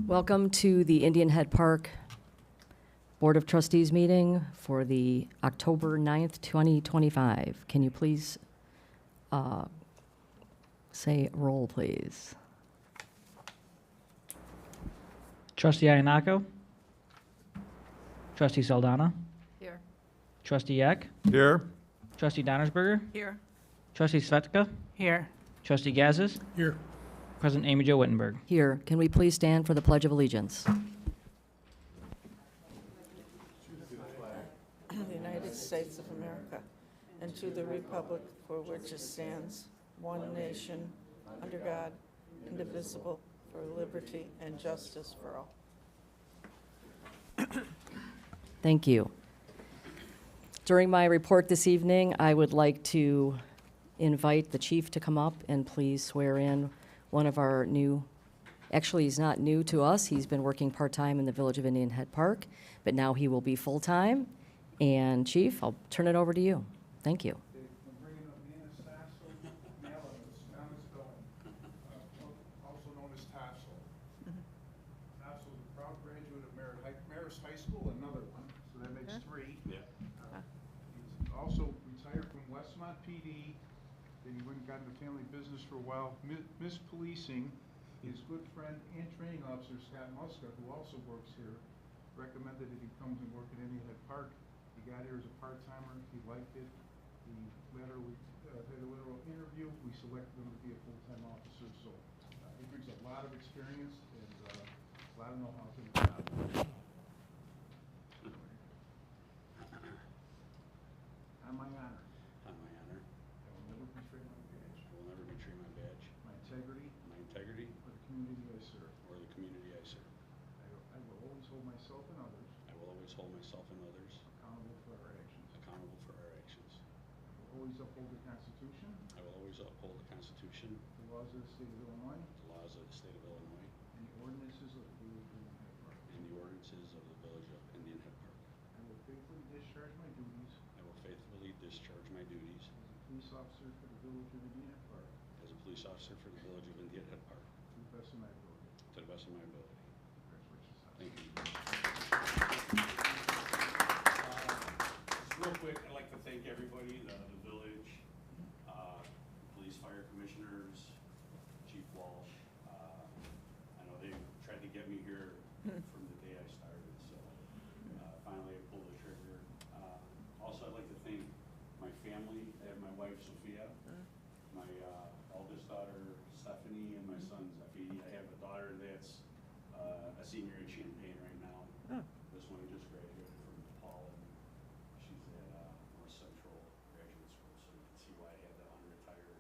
Welcome to the Indian Head Park Board of Trustees meeting for the October 9th, 2025. Can you please say roll, please? Trustee Iannacco. Trustee Saldana. Here. Trustee Eck. Here. Trustee Donnersberger. Here. Trustee Svetka. Here. Trustee Gazis. Here. President Amy Jo Wittenberg. Here, can we please stand for the Pledge of Allegiance? The United States of America, and to the republic for which it stands, one nation, under God, indivisible, for liberty and justice for all. Thank you. During my report this evening, I would like to invite the chief to come up and please swear in one of our new, actually he's not new to us, he's been working part-time in the Village of Indian Head Park, but now he will be full-time. And Chief, I'll turn it over to you. Thank you. Also known as Tassel. Tassel is a proud graduate of Marist High School, another one, so that makes three. Yeah. He's also retired from Westmont PD, then he went and got into family business for a while. Miss Policing, his good friend and training officer, Scott Muscat, who also works here, recommended that he comes and work at Indian Head Park. He got here as a part-timer, he liked it. He literally did a literal interview. We selected him to be a full-time officer, so he brings a lot of experience and a lot of know-how to the job. On my honor. On my honor. I will never betray my badge. I will never betray my badge. My integrity. My integrity. Or the community I serve. Or the community I serve. I will always hold myself and others. I will always hold myself and others Accountable for our actions. accountable for our actions. I will always uphold the Constitution. I will always uphold the Constitution, The laws of the state of Illinois. the laws of the state of Illinois, And the ordinances of the Village of Indian Head Park. and the ordinances of the Village of Indian Head Park. I will faithfully discharge my duties I will faithfully discharge my duties as a police officer for the Village of Indian Head Park as a police officer for the Village of Indian Head Park to the best of my ability. to the best of my ability. Congratulations. Thank you. Just real quick, I'd like to thank everybody, the village, police, fire commissioners, Chief Walsh. I know they tried to get me here from the day I started, so finally I pulled the trigger. Also, I'd like to thank my family. I have my wife Sophia, my eldest daughter Stephanie, and my son Zafidi. I have a daughter that's a senior at Champaign right now. This one just graduated from DePaul, and she's at North Central Graduate School, so you can see why I had to unretire.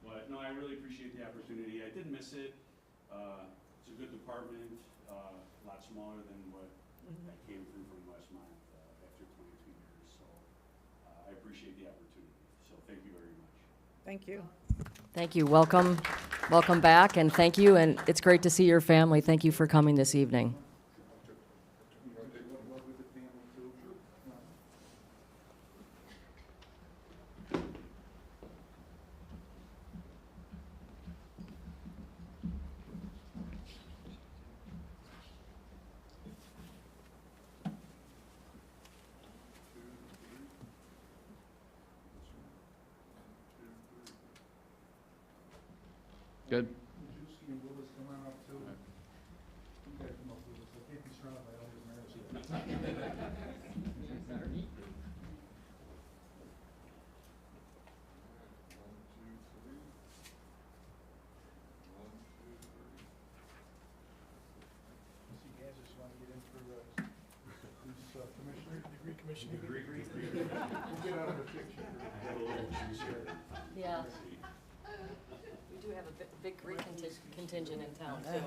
But no, I really appreciate the opportunity. I did miss it. It's a good department, a lot smaller than what I came through from Westmont after 22 years. So I appreciate the opportunity. So thank you very much. Thank you. Thank you. Welcome. Welcome back, and thank you. And it's great to see your family. Thank you for coming this evening. Good. Juicy and Willis, come on up too. You gotta come up with us. I can't be surrounded by all these mayors here. See, guys, just wanna get in for, who's, commissioner, degree commissioner? Degree. We'll get out of the picture. Yeah. We do have a big Greek contingent in town, too.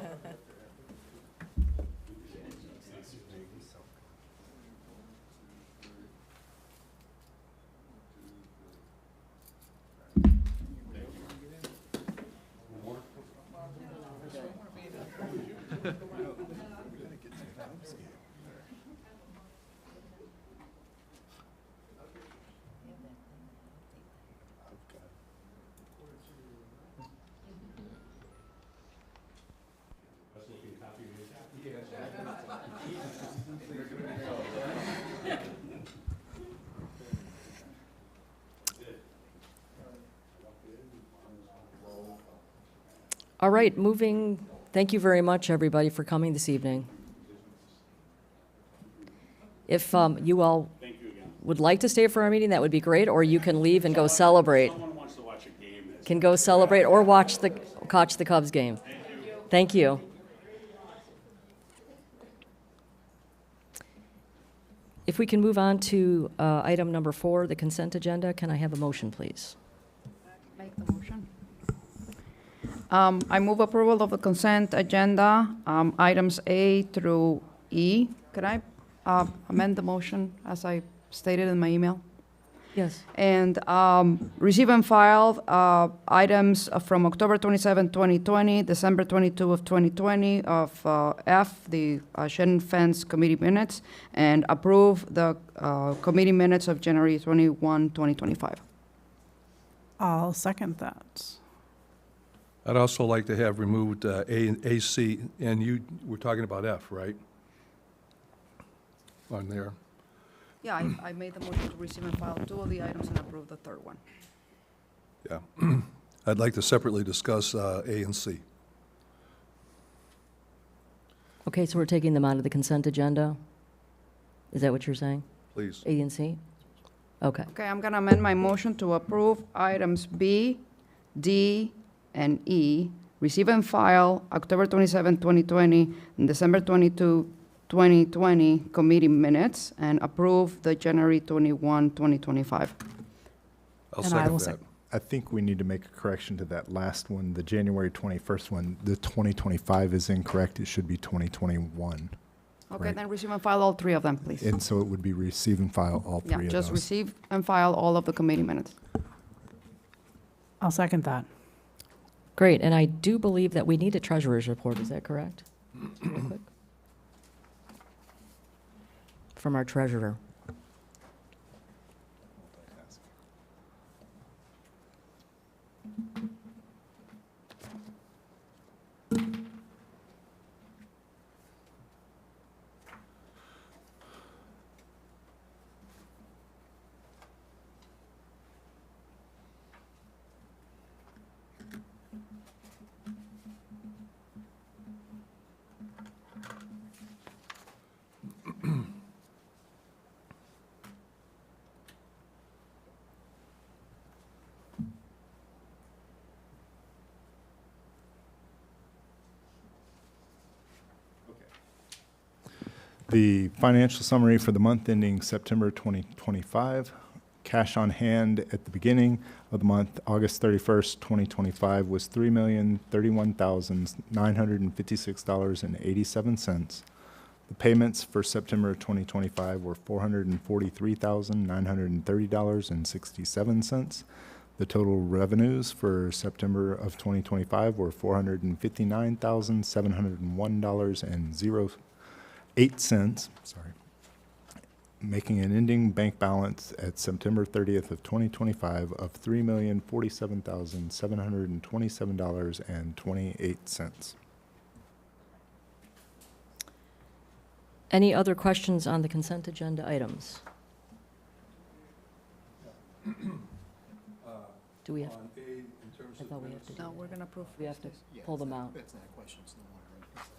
All right, thank you very much, everybody, for coming this evening. If you all Thank you again. would like to stay for our meeting, that would be great, or you can leave and go celebrate. Someone wants to watch a game. That's Can go celebrate or watch the Cubs game. Thank you. If we can move on to item number 4, the consent agenda, can I have a motion, please? Make the motion. I move approval of the consent agenda, items A through E. Could I amend the motion as I stated in my email? Yes. And receive and file items from October 27, 2020, December 22 of 2020 of F, the Shed Fence Committee minutes, and approve the committee minutes of January 21, 2025. I'll second that. I'd also like to have removed A, C, and you were talking about F, right? On there. Yeah, I made the motion to receive and file 2 of the items and approve the 3rd one. Yeah. I'd like to separately discuss A and C. Okay, so we're taking them out of the consent agenda? Is that what you're saying? Please. A and C? Okay. Okay, I'm going to amend my motion to approve items B, D, and E, receive and file October 27, 2020, and December 22, 2020 committee minutes, and approve the January 21, 2025. I'll And I will second that. I think we need to make a correction to that last one, the January 21st one. The 2025 is incorrect. It should be 2021. Okay, Right. then receive and file all 3 of them, please. And so it would be receive and file all 3 Yeah, of those. just receive and file all of the committee minutes. I'll second that. Great, and I do believe that we need a treasurer's report, is that correct? Just real quick. From our treasurer. The financial summary for the month ending September 2025. Cash on hand at the beginning of the month, August 31st, 2025, was $3,031,956.87. The payments for September 2025 were $443,930.67. The total revenues for September of 2025 were $459,701.08, making an ending bank balance at September 30th of 2025 of $3,047,727.28. Any other questions on the consent agenda items? Do we have, On A, in terms I of thought we have to, No, we're going to approve. we have to pull them out? It's not a question, it's no longer in consent.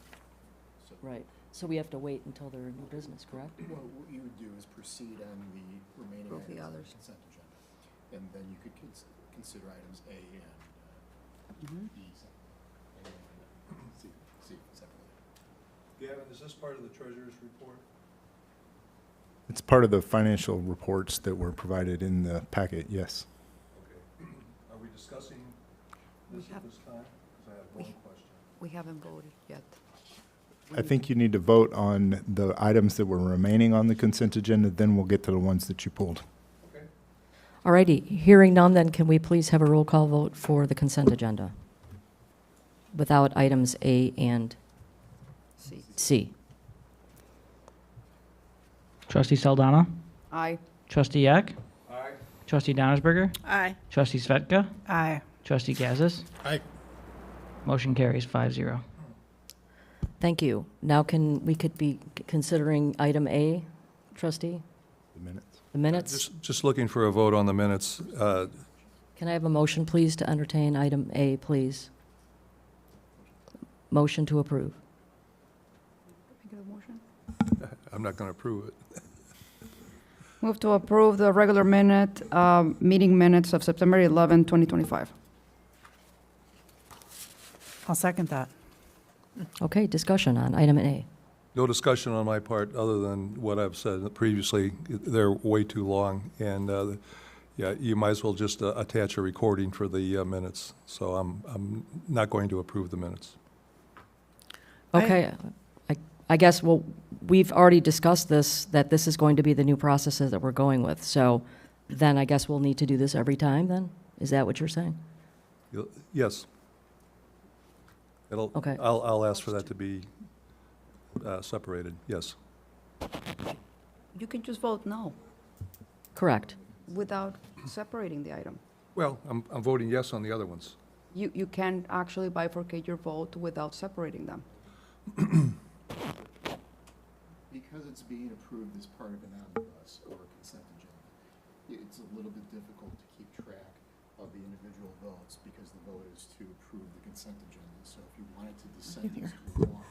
Right, so we have to wait until they're new business, correct? Well, what you would do is proceed on the remaining Approve the items on the others. consent agenda. And then you could consider items A and Mhm. B separately. And C separately. Gavin, is this part of the treasurer's report? It's part of the financial reports that were provided in the packet, yes. Okay. Are we discussing this at this time? Because I have one question. We haven't voted yet. I think you need to vote on the items that were remaining on the consent agenda, then we'll get to the ones that you pulled. Okay. All righty, hearing none, then can we please have a roll call vote for the consent agenda? Without items A and C. C. Trustee Saldana? Aye. Trustee Eck? Aye. Trustee Donnersberger? Aye. Trustee Svetka? Aye. Trustee Gazis? Aye. Motion carries 5-0. Thank you. Now we could be considering item A, trustee, The minutes. the minutes? Just looking for a vote on the minutes. Can I have a motion, please, to entertain item A, please? motion to approve. I'm not going to approve it. Move to approve the regular meeting minutes of September 11, 2025. I'll second that. Okay, discussion on item A. No discussion on my part, other than what I've said previously. They're way too long, and yeah, you might as well just attach a recording for the minutes. So I'm not going to approve the minutes. Okay, I guess, well, we've already discussed this, that this is going to be the new processes that we're going with. So then I guess we'll need to do this every time then? Is that what you're saying? Yes. Okay. I'll ask for that to be separated, yes. You can just vote no Correct. without separating the item. Well, I'm voting yes on the other ones. You can actually bifurcate your vote without separating them. Because it's being approved as part of an omnibus or a consent agenda, it's a little bit difficult to keep track of the individual votes because the vote is to approve the consent agenda. So if you wanted to dissent as to one,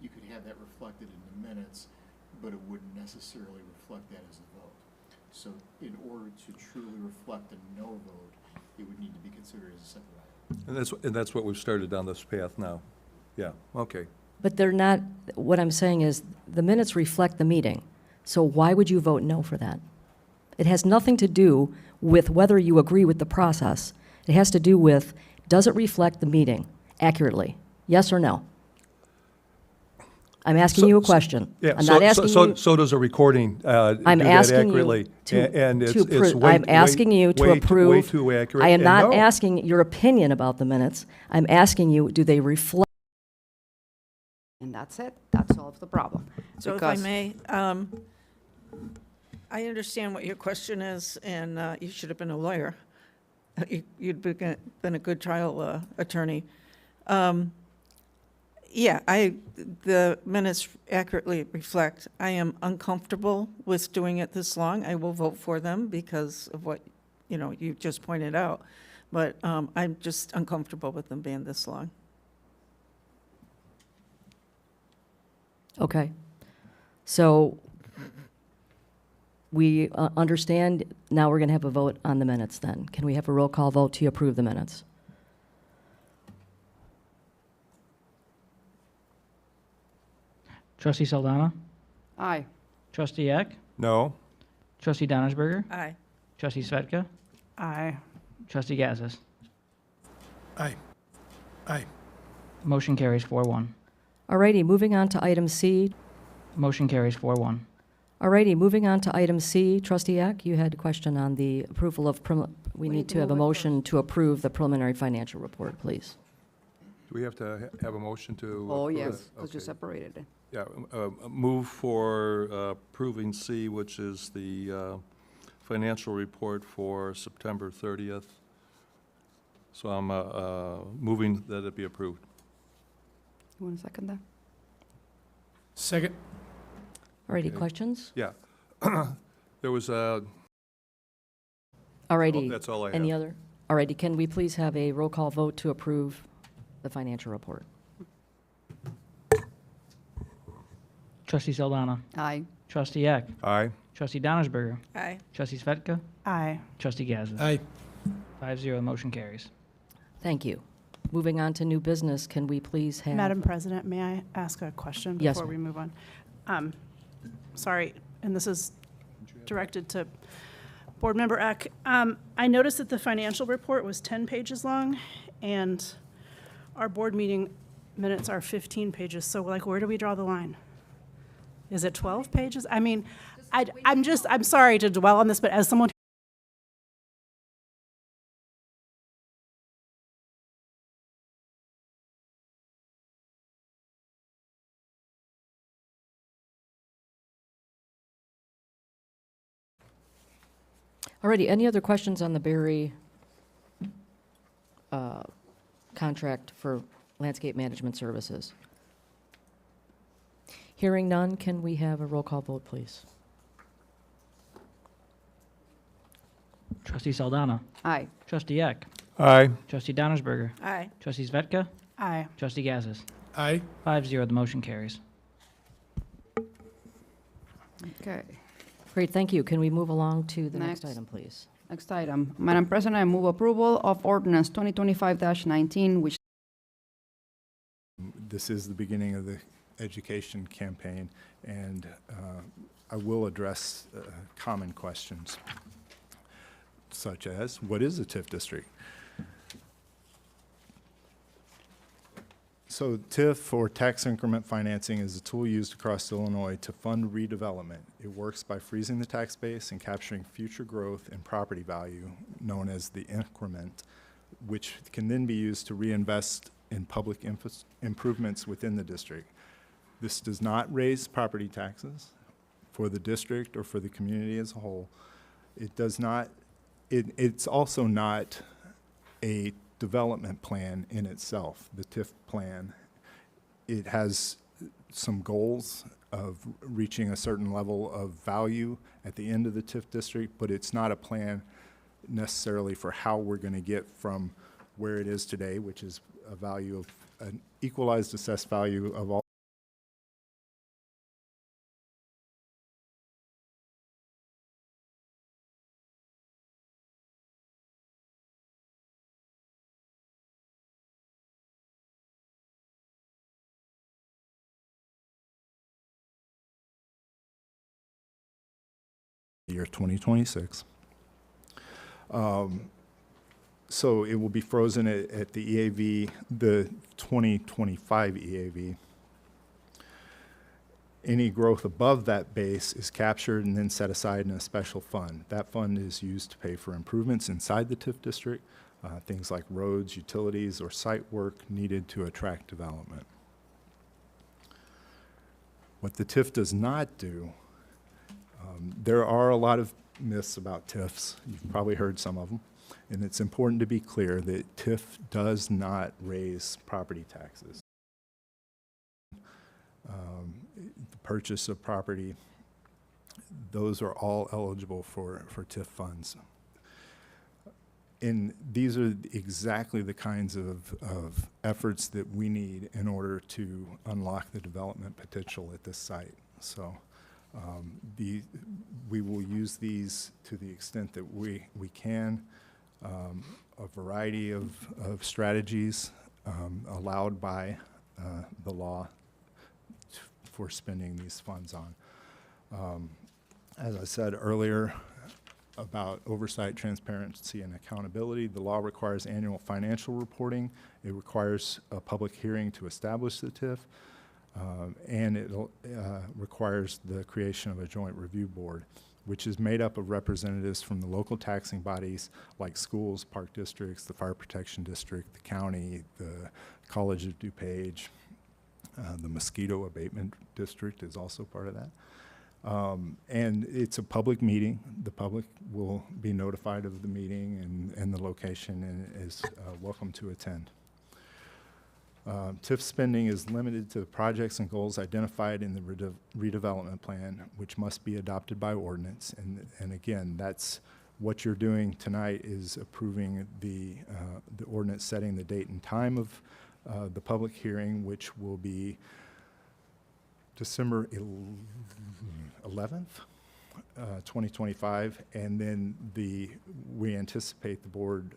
you could have that reflected in the minutes, but it wouldn't necessarily reflect that as a vote. So in order to truly reflect a no vote, it would need to be considered as a separate item. And that's what we've started down this path now. Yeah, okay. But they're not, what I'm saying is, the minutes reflect the meeting. So why would you vote no for that? It has nothing to do with whether you agree with the process. It has to do with, does it reflect the meeting accurately? Yes or no? I'm asking you a question. Yeah, I'm not asking you. So does a recording do I'm that asking accurately. you to, And it's to way, I'm asking you to approve. Way too accurate. I am and not no. asking your opinion about the minutes. I'm asking you, do they reflect? And that's it. That solves the problem. So if I Because- may, I understand what your question is, and you should have been a lawyer. You'd been a good trial attorney. Yeah, the minutes accurately reflect. I am uncomfortable with doing it this long. I will vote for them because of what, you just pointed out. But I'm just uncomfortable with them being this long. Okay. So we understand, now we're going to have a vote on the minutes then. Can we have a roll call vote to approve the minutes? Trustee Saldana? Aye. Trustee Eck? No. Trustee Donnersberger? Aye. Trustee Svetka? Aye. Trustee Gazus? Aye. Aye. Motion carries 4-1. Alrighty, moving on to item C. Motion carries 4-1. Alrighty, moving on to item C. Trustee Eck, you had a question on the approval of, we need to have a move it motion to approve the preliminary financial report, please. Do we have to have a motion to? Oh, approve yes, it? because you Okay. separated it. Yeah, move for approving C, which is the financial report for September 30th. So I'm moving that it be approved. You want to second that? Second. Alrighty, Okay. questions? Yeah. There was Alrighty, that's all I have. any other? Alrighty, can we please have a roll call vote to approve the financial report? Trustee Saldana? Aye. Trustee Eck? Aye. Trustee Donnersberger? Aye. Trustee Svetka? Aye. Trustee Gazus? Aye. 5-0, motion carries. Thank you. Moving on to new business, can we please have? Madam President, may I ask a question Yes, before we move on? Sorry, and this is directed to Board Member Eck. I noticed that the financial report was 10 pages long, and our board meeting minutes are 15 pages. So where do we draw the line? Is it 12 pages? I mean, I'm sorry to dwell on this, but as someone Alrighty, any other questions on the Berry contract for landscape management services? Hearing none, can we have a roll call vote, please? Trustee Saldana? Aye. Trustee Eck? Aye. Trustee Donnersberger? Aye. Trustee Svetka? Aye. Trustee Gaddis. Aye. 5-0, the motion carries. Okay. Great, thank you. Can we move along to the next Next. item, please? Next item. Madam President, I move approval of ordinance 2025-19, which This is the beginning of the education campaign, and I will address common questions, such as, what is a TIF district? So TIF, or tax increment financing, is a tool used across Illinois to fund redevelopment. It works by freezing the tax base and capturing future growth in property value, known as the increment, which can then be used to reinvest in public improvements within the district. This does not raise property taxes for the district or for the community as a whole. It does not, it's also not a development plan in itself, the TIF plan. It has some goals of reaching a certain level of value at the end of the TIF district, but it's not a plan necessarily for how we're going to get from where it is today, which is a value of an equalized assessed value of all year 2026. So it will be frozen at the EAV, the 2025 EAV. Any growth above that base is captured and then set aside in a special fund. That fund is used to pay for improvements inside the TIF district, things like roads, utilities, or site work needed to attract development. What the TIF does not do, there are a lot of myths about TIFs. You've probably heard some of them. And it's important to be clear that TIF does not raise property taxes. The purchase of property, those are all eligible for TIF funds. And these are exactly the kinds of efforts that we need in order to unlock the development potential at this site. So we will use these to the extent that we can. A variety of strategies allowed by the law for spending these funds on. As I said earlier about oversight, transparency, and accountability, the law requires annual financial reporting. It requires a public hearing to establish the TIF, and it requires the creation of a joint review board, which is made up of representatives from the local taxing bodies like schools, park districts, the fire protection district, the county, the College of DuPage, the mosquito abatement district is also part of that. And it's a public meeting. The public will be notified of the meeting and the location and is welcome to attend. TIF spending is limited to the projects and goals identified in the redevelopment plan, which must be adopted by ordinance. And again, that's what you're doing tonight, is approving the ordinance setting the date and time of the public hearing, which will be December 11th, 2025, and then we anticipate the board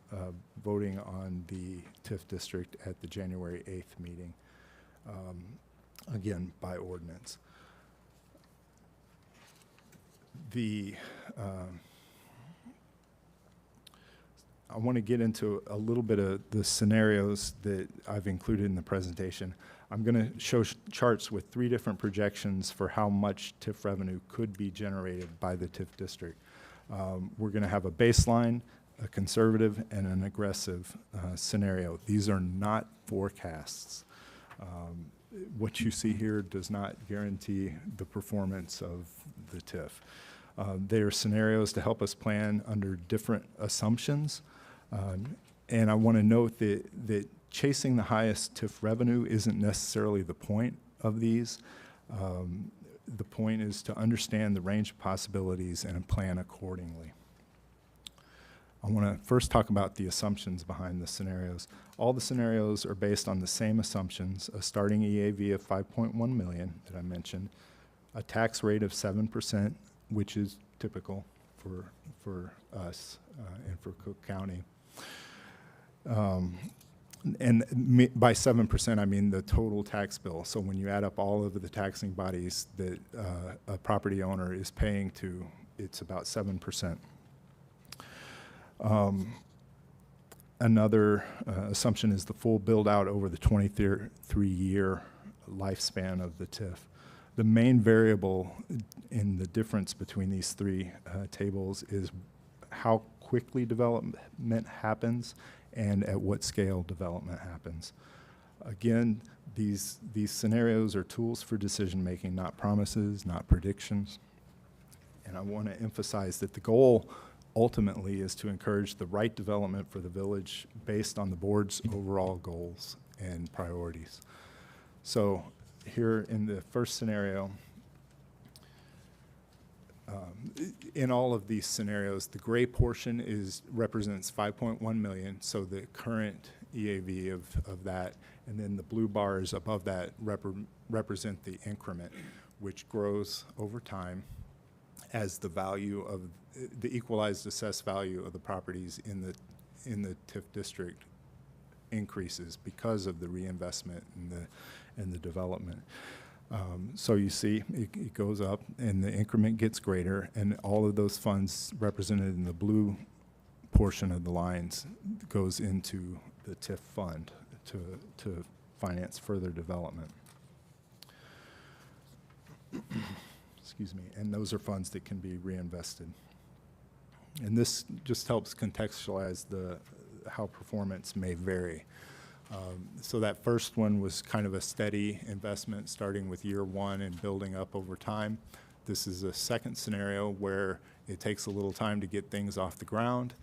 voting on the TIF district at the January 8th meeting, again, by ordinance. I want to get into a little bit of the scenarios that I've included in the presentation. I'm going to show charts with 3 different projections for how much TIF revenue could be generated by the TIF district. We're going to have a baseline, a conservative, and an aggressive scenario. These are not forecasts. What you see here does not guarantee the performance of the TIF. They are scenarios to help us plan under different assumptions. And I want to note that chasing the highest TIF revenue isn't necessarily the point of these. The point is to understand the range of possibilities and plan accordingly. I want to first talk about the assumptions behind the scenarios. All the scenarios are based on the same assumptions: a starting EAV of 5.1 million that I mentioned, a tax rate of 7%, which is typical for us and for Cook County. By 7%, I mean the total tax bill. So when you add up all of the taxing bodies that a property owner is paying to, it's about 7%. Another assumption is the full build-out over the 23-year lifespan of the TIF. The main variable in the difference between these three tables is how quickly development happens and at what scale development happens. Again, these scenarios are tools for decision-making, not promises, not predictions. And I want to emphasize that the goal ultimately is to encourage the right development for the village based on the board's overall goals and priorities. So here in the first scenario, in all of these scenarios, the gray portion represents 5.1 million, so the current EAV of that, and then the blue bars above that represent the increment, which grows over time as the value of the equalized assessed value of the properties in the TIF district increases because of the reinvestment and the development. So you see it goes up and the increment gets greater, and all of those funds represented in the blue portion of the lines goes into the TIF fund to finance further development. Excuse me, and those are funds that can be reinvested. And this just helps contextualize how performance may vary. So that first one was kind of a steady investment starting with year one and building up over time. This is a second scenario where it takes a little time to get things off the ground,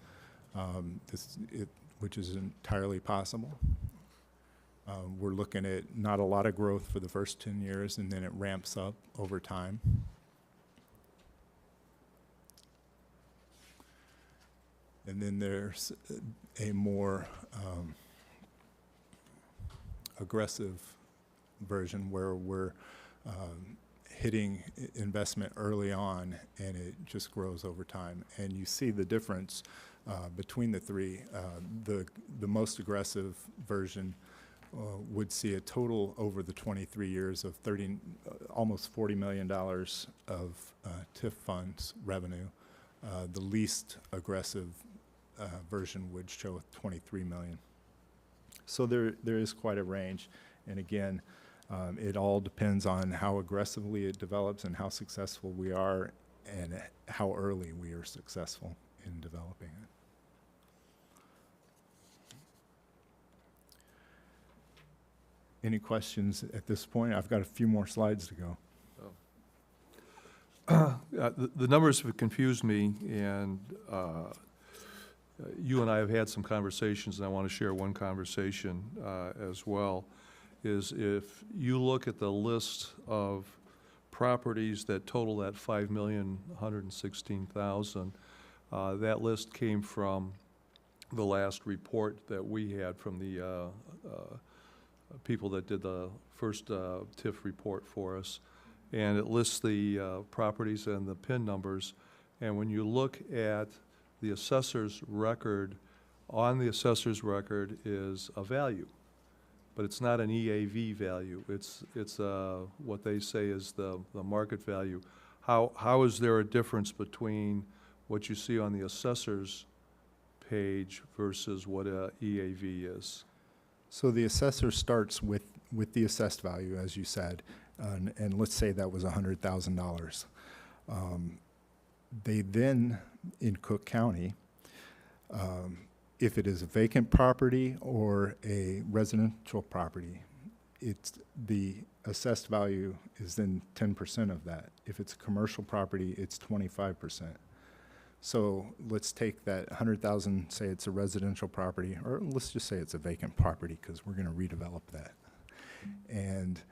which is entirely possible. We're looking at not a lot of growth for the first 10 years, and then it ramps up over time. And then there's a more aggressive version where we're hitting investment early on, and it just grows over time. And you see the difference between the three. The most aggressive version would see a total over the 23 years of almost $40 million of TIF funds revenue. The least aggressive version would show 23 million. So there is quite a range, and again, it all depends on how aggressively it develops and how successful we are and how early we are successful in developing it. Any questions at this point? I've got a few more slides to go. The numbers have confused me, and you and I have had some conversations, and I want to share one conversation as well, is if you look at the list of properties that total that 5,116,000, that list came from the last report that we had from the people that did the first TIF report for us. And it lists the properties and the PIN numbers. And when you look at the assessor's record, on the assessor's record is a value, but it's not an EAV value. It's what they say is the market value. How is there a difference between what you see on the assessor's page versus what a EAV is? So the assessor starts with the assessed value, as you said, and let's say that was $100,000. They then, in Cook County, if it is a vacant property or a residential property, the assessed value is then 10% of that. If it's a commercial property, it's 25%. So let's take that 100,000, say it's a residential property, or let's just say it's a vacant property because we're going to redevelop that. And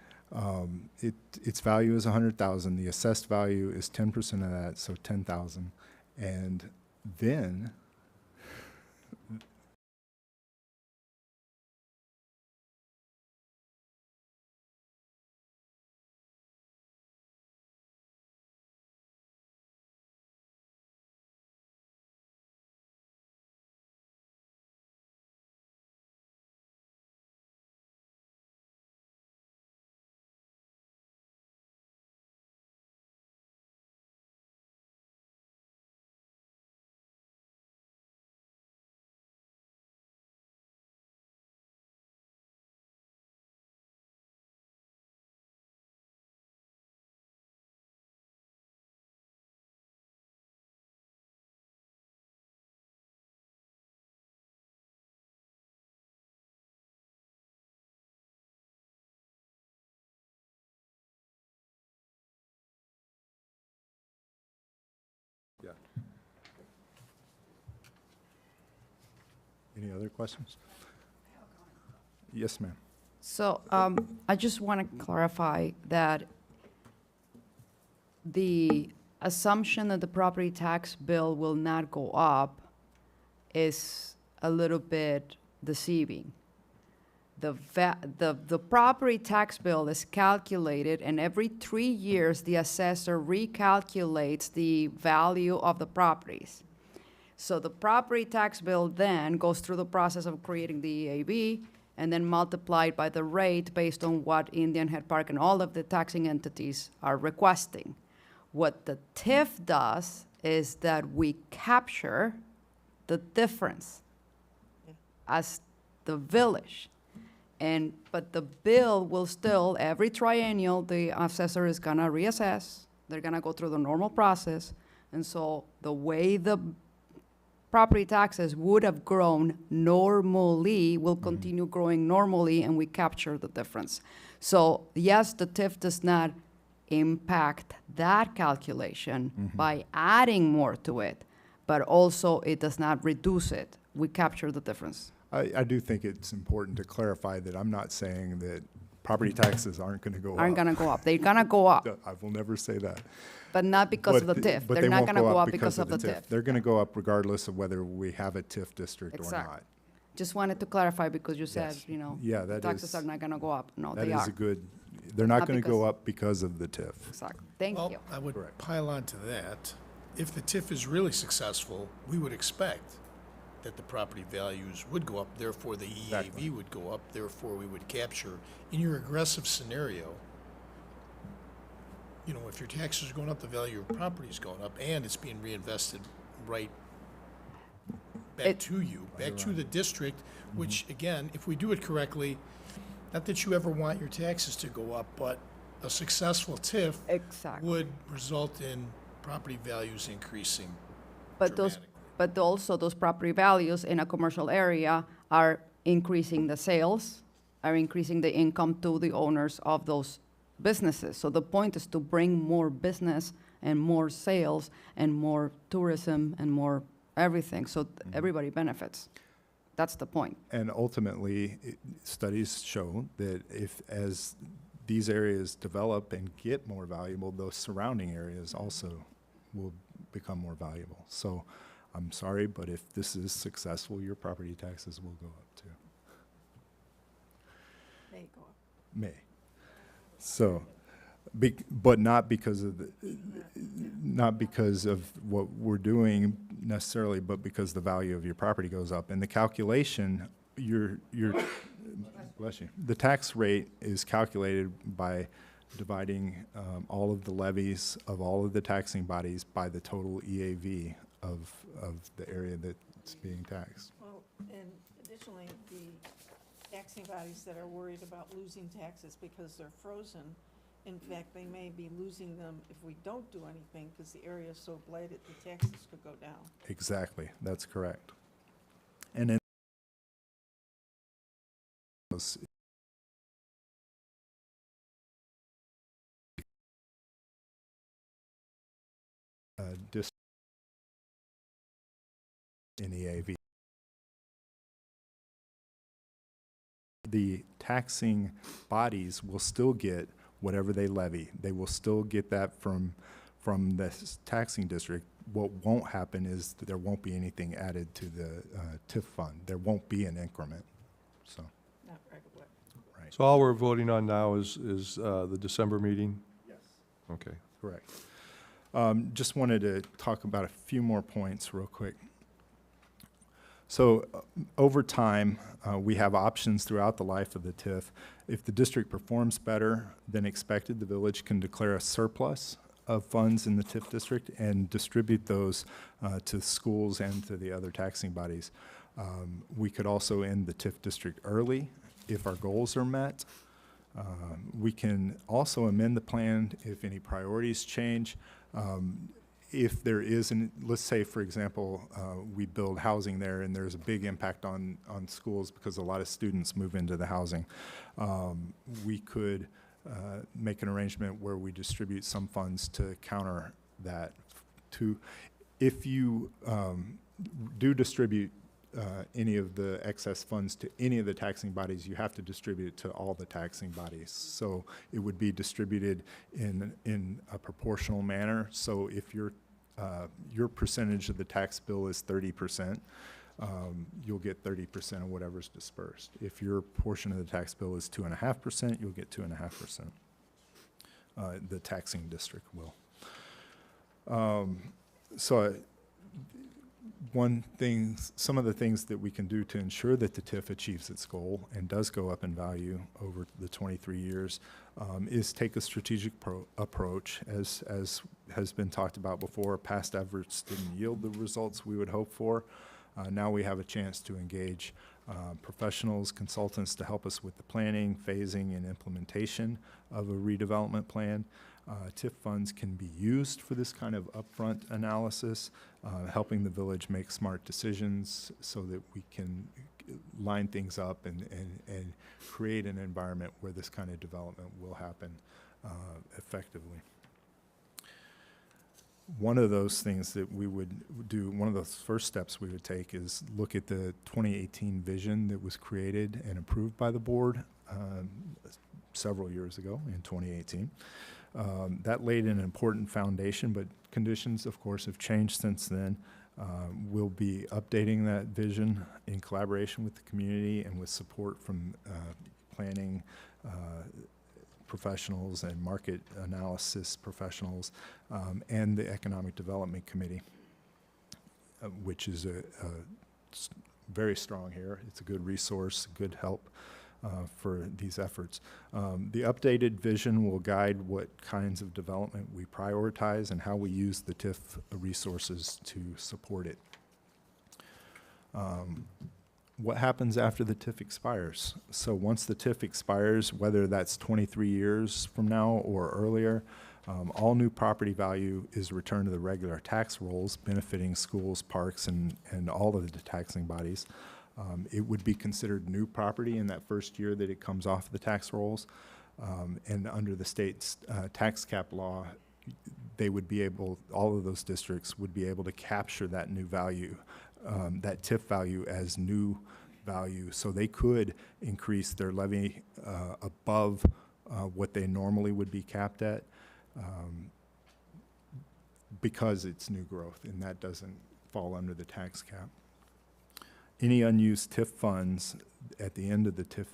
its value is 100,000. The assessed value is 10% of that, so 10,000. And then Any other questions? Yes, ma'am. So I just want to clarify that the assumption that the property tax bill will not go up is a little bit deceiving. The property tax bill is calculated, and every 3 years, the assessor recalculates the value of the properties. So the property tax bill then goes through the process of creating the EAV and then multiplied by the rate based on what Indian Head Park and all of the taxing entities are requesting. What the TIF does is that we capture the difference as the village. But the bill will still, every triennial, the assessor is gonna reassess. They're gonna go through the normal process. And so the way the property taxes would have grown normally will continue growing normally, and we capture the difference. So yes, the TIF does not impact that calculation by adding more to it, but also it does not reduce it. We capture the difference. I do think it's important to clarify that I'm not saying that property taxes aren't going to go up. Aren't gonna go up. They're gonna go up, I will never say that. but not because of the But TIF. but They're they not won't gonna go up because of the TIF. They're going to go up regardless of whether we have a TIF district or Exactly. not. Just wanted to clarify because you said, Yes. you know, Yeah, that taxes is- are not gonna go up. No, That they is are. a good, they're not Not going to go because- up because of the TIF. Exactly. Thank Well, you. I would Correct. pile on to that. If the TIF is really successful, we would expect that the property values would go up, therefore the Exactly. EAV would go up, therefore we would capture. In your aggressive scenario, you know, if your taxes are going up, the value of property is going up, and it's being reinvested right back It- to you, back to the district, which, again, if we do it correctly, not that you ever want your taxes to go up, but a successful TIF Exactly. would result in property values increasing But dramatically. but also those property values in a commercial area are increasing the sales, are increasing the income to the owners of those businesses. So the point is to bring more business and more sales and more tourism and more everything, so everybody benefits. That's the point. And ultimately, studies show that as these areas develop and get more valuable, those surrounding areas also will become more valuable. So I'm sorry, but if this is successful, your property taxes will go up too. May go up. May. So, but not because of not because of what we're doing necessarily, but because the value of your property goes up. And the calculation, bless you, the tax rate is calculated by dividing all of the levies of all of the taxing bodies by the total EAV of the area that's being taxed. Well, and additionally, the taxing bodies that are worried about losing taxes because they're frozen, in fact, they may be losing them if we don't do anything, because the area is so blighted, the taxes could go down. Exactly, that's correct. And in in EAV. The taxing bodies will still get whatever they levy. They will still get that from the taxing district. What won't happen is that there won't be anything added to the TIF fund. There won't be an increment, so. Not regular. Right. So all we're voting on now is the December meeting? Yes. Okay. Correct. Just wanted to talk about a few more points real quick. So over time, we have options throughout the life of the TIF. If the district performs better than expected, the village can declare a surplus of funds in the TIF district and distribute those to schools and to the other taxing bodies. We could also end the TIF district early if our goals are met. We can also amend the plan if any priorities change. If there is, let's say, for example, we build housing there and there's a big impact on schools because a lot of students move into the housing, we could make an arrangement where we distribute some funds to counter that. If you do distribute any of the excess funds to any of the taxing bodies, you have to distribute it to all the taxing bodies. So it would be distributed in a proportional manner. So if your percentage of the tax bill is 30%, you'll get 30% of whatever's dispersed. If your portion of the tax bill is 2.5%, you'll get 2.5%. The taxing district will. Some of the things that we can do to ensure that the TIF achieves its goal and does go up in value over the 23 years is take a strategic approach. As has been talked about before, past efforts didn't yield the results we would hope for. Now we have a chance to engage professionals, consultants to help us with the planning, phasing, and implementation of a redevelopment plan. TIF funds can be used for this kind of upfront analysis, helping the village make smart decisions so that we can line things up and create an environment where this kind of development will happen effectively. One of those things that we would do, one of those first steps we would take is look at the 2018 vision that was created and approved by the board several years ago in 2018. That laid an important foundation, but conditions, of course, have changed since then. We'll be updating that vision in collaboration with the community and with support from planning professionals and market analysis professionals and the Economic Development Committee, which is very strong here. It's a good resource, good help for these efforts. The updated vision will guide what kinds of development we prioritize and how we use the TIF resources to support it. What happens after the TIF expires? So once the TIF expires, whether that's 23 years from now or earlier, all new property value is returned to the regular tax rolls, benefiting schools, parks, and all of the taxing bodies. It would be considered new property in that first year that it comes off the tax rolls. And under the state's tax cap law, they would be able, all of those districts would be able to capture that new value, that TIF value as new value. So they could increase their levy above what they normally would be capped at because it's new growth, and that doesn't fall under the tax cap. Any unused TIF funds at the end of the TIF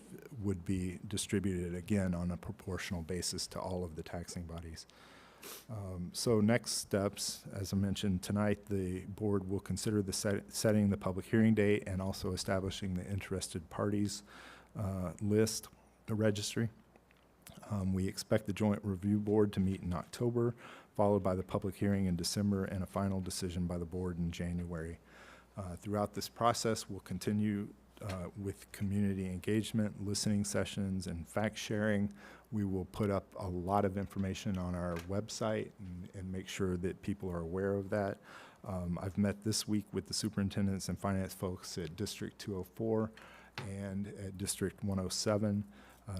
would be distributed again on a proportional basis to all of the taxing bodies. So next steps, as I mentioned tonight, the board will consider the setting the public hearing date and also establishing the interested parties list, the registry. We expect the joint review board to meet in October, followed by the public hearing in December and a final decision by the board in January. Throughout this process, we'll continue with community engagement, listening sessions, and fact sharing. We will put up a lot of information on our website and make sure that people are aware of that. I've met this week with the superintendents and finance folks at District 204 and at District 107.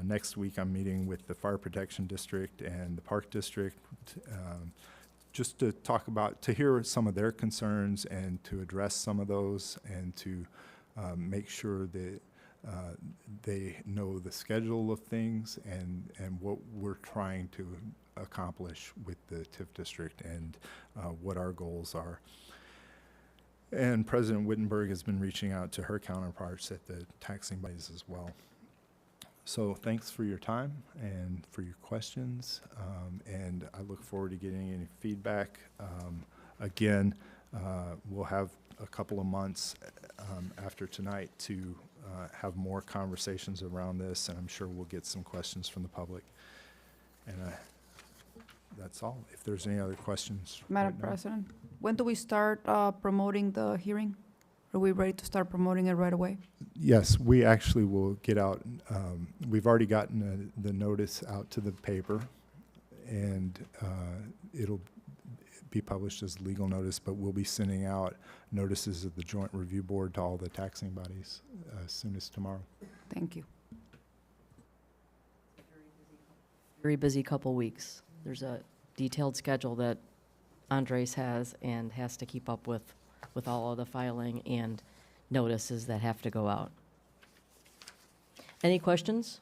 Next week, I'm meeting with the Fire Protection District and the Park District just to talk about, to hear some of their concerns and to address some of those and to make sure that they know the schedule of things and what we're trying to accomplish with the TIF district and what our goals are. And President Wittenberg has been reaching out to her counterparts at the taxing bodies as well. So thanks for your time and for your questions, and I look forward to getting any feedback. Again, we'll have a couple of months after tonight to have more conversations around this, and I'm sure we'll get some questions from the public. And that's all. If there's any other questions. Madam right now. President, when do we start promoting the hearing? Are we ready to start promoting it right away? Yes, we actually will get out. We've already gotten the notice out to the paper, and it'll be published as legal notice, but we'll be sending out notices of the Joint Review Board to all the taxing bodies as soon as tomorrow. Thank you. Very busy couple weeks. There's a detailed schedule that Andres has and has to keep up with all of the filing and notices that have to go out. Any questions?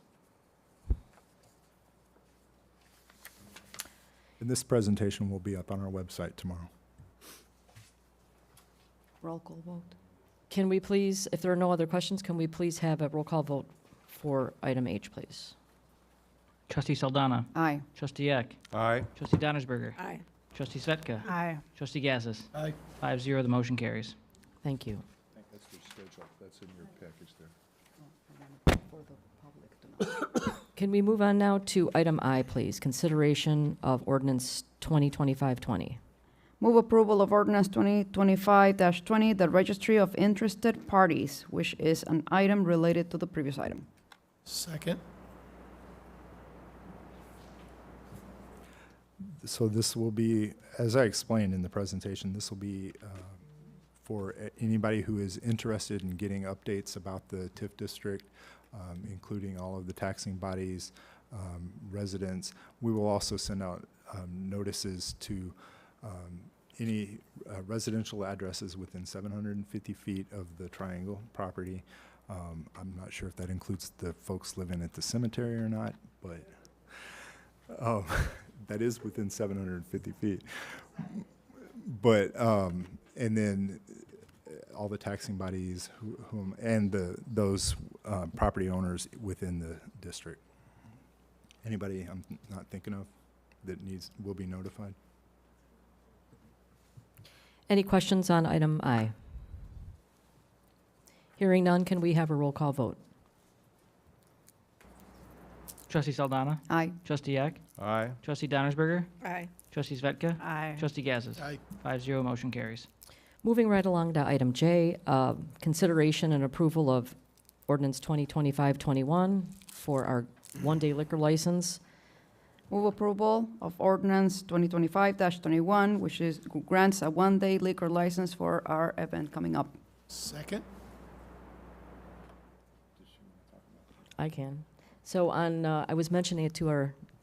And this presentation will be up on our website tomorrow. Roll call vote. Can we please, if there are no other questions, can we please have a roll call vote for item H, please? Trustee Saldana. Aye. Trustee Eck. Aye. Trustee Donnersberger. Aye. Trustee Svetka. Aye. Trustee Gazus. Aye. 5-0, the motion carries. Thank you. That's your schedule. That's in your package there. Can we move on now to item I, please? Consideration of ordinance 2025-20. Move approval of ordinance 2025-20, the registry of interested parties, which is an item related to the previous item. Second. So this will be, as I explained in the presentation, this will be for anybody who is interested in getting updates about the TIF district, including all of the taxing bodies, residents. We will also send out notices to any residential addresses within 750 feet of the triangle property. I'm not sure if that includes the folks living at the cemetery or not, but that is within 750 feet. But, and then all the taxing bodies and those property owners within the district. Anybody I'm not thinking of that will be notified? Any questions on item I? Hearing none, can we have a roll call vote? Trustee Saldana. Aye. Trustee Eck. Aye. Trustee Donnersberger. Aye. Trustee Svetka. Aye. Trustee Gazus. Aye. 5-0, motion carries. Moving right along to item J, consideration and approval of ordinance 2025-21 for our one-day liquor license. Move approval of ordinance 2025-21, which is grants a one-day liquor license for our event coming up. Second. I can. So I was mentioning it to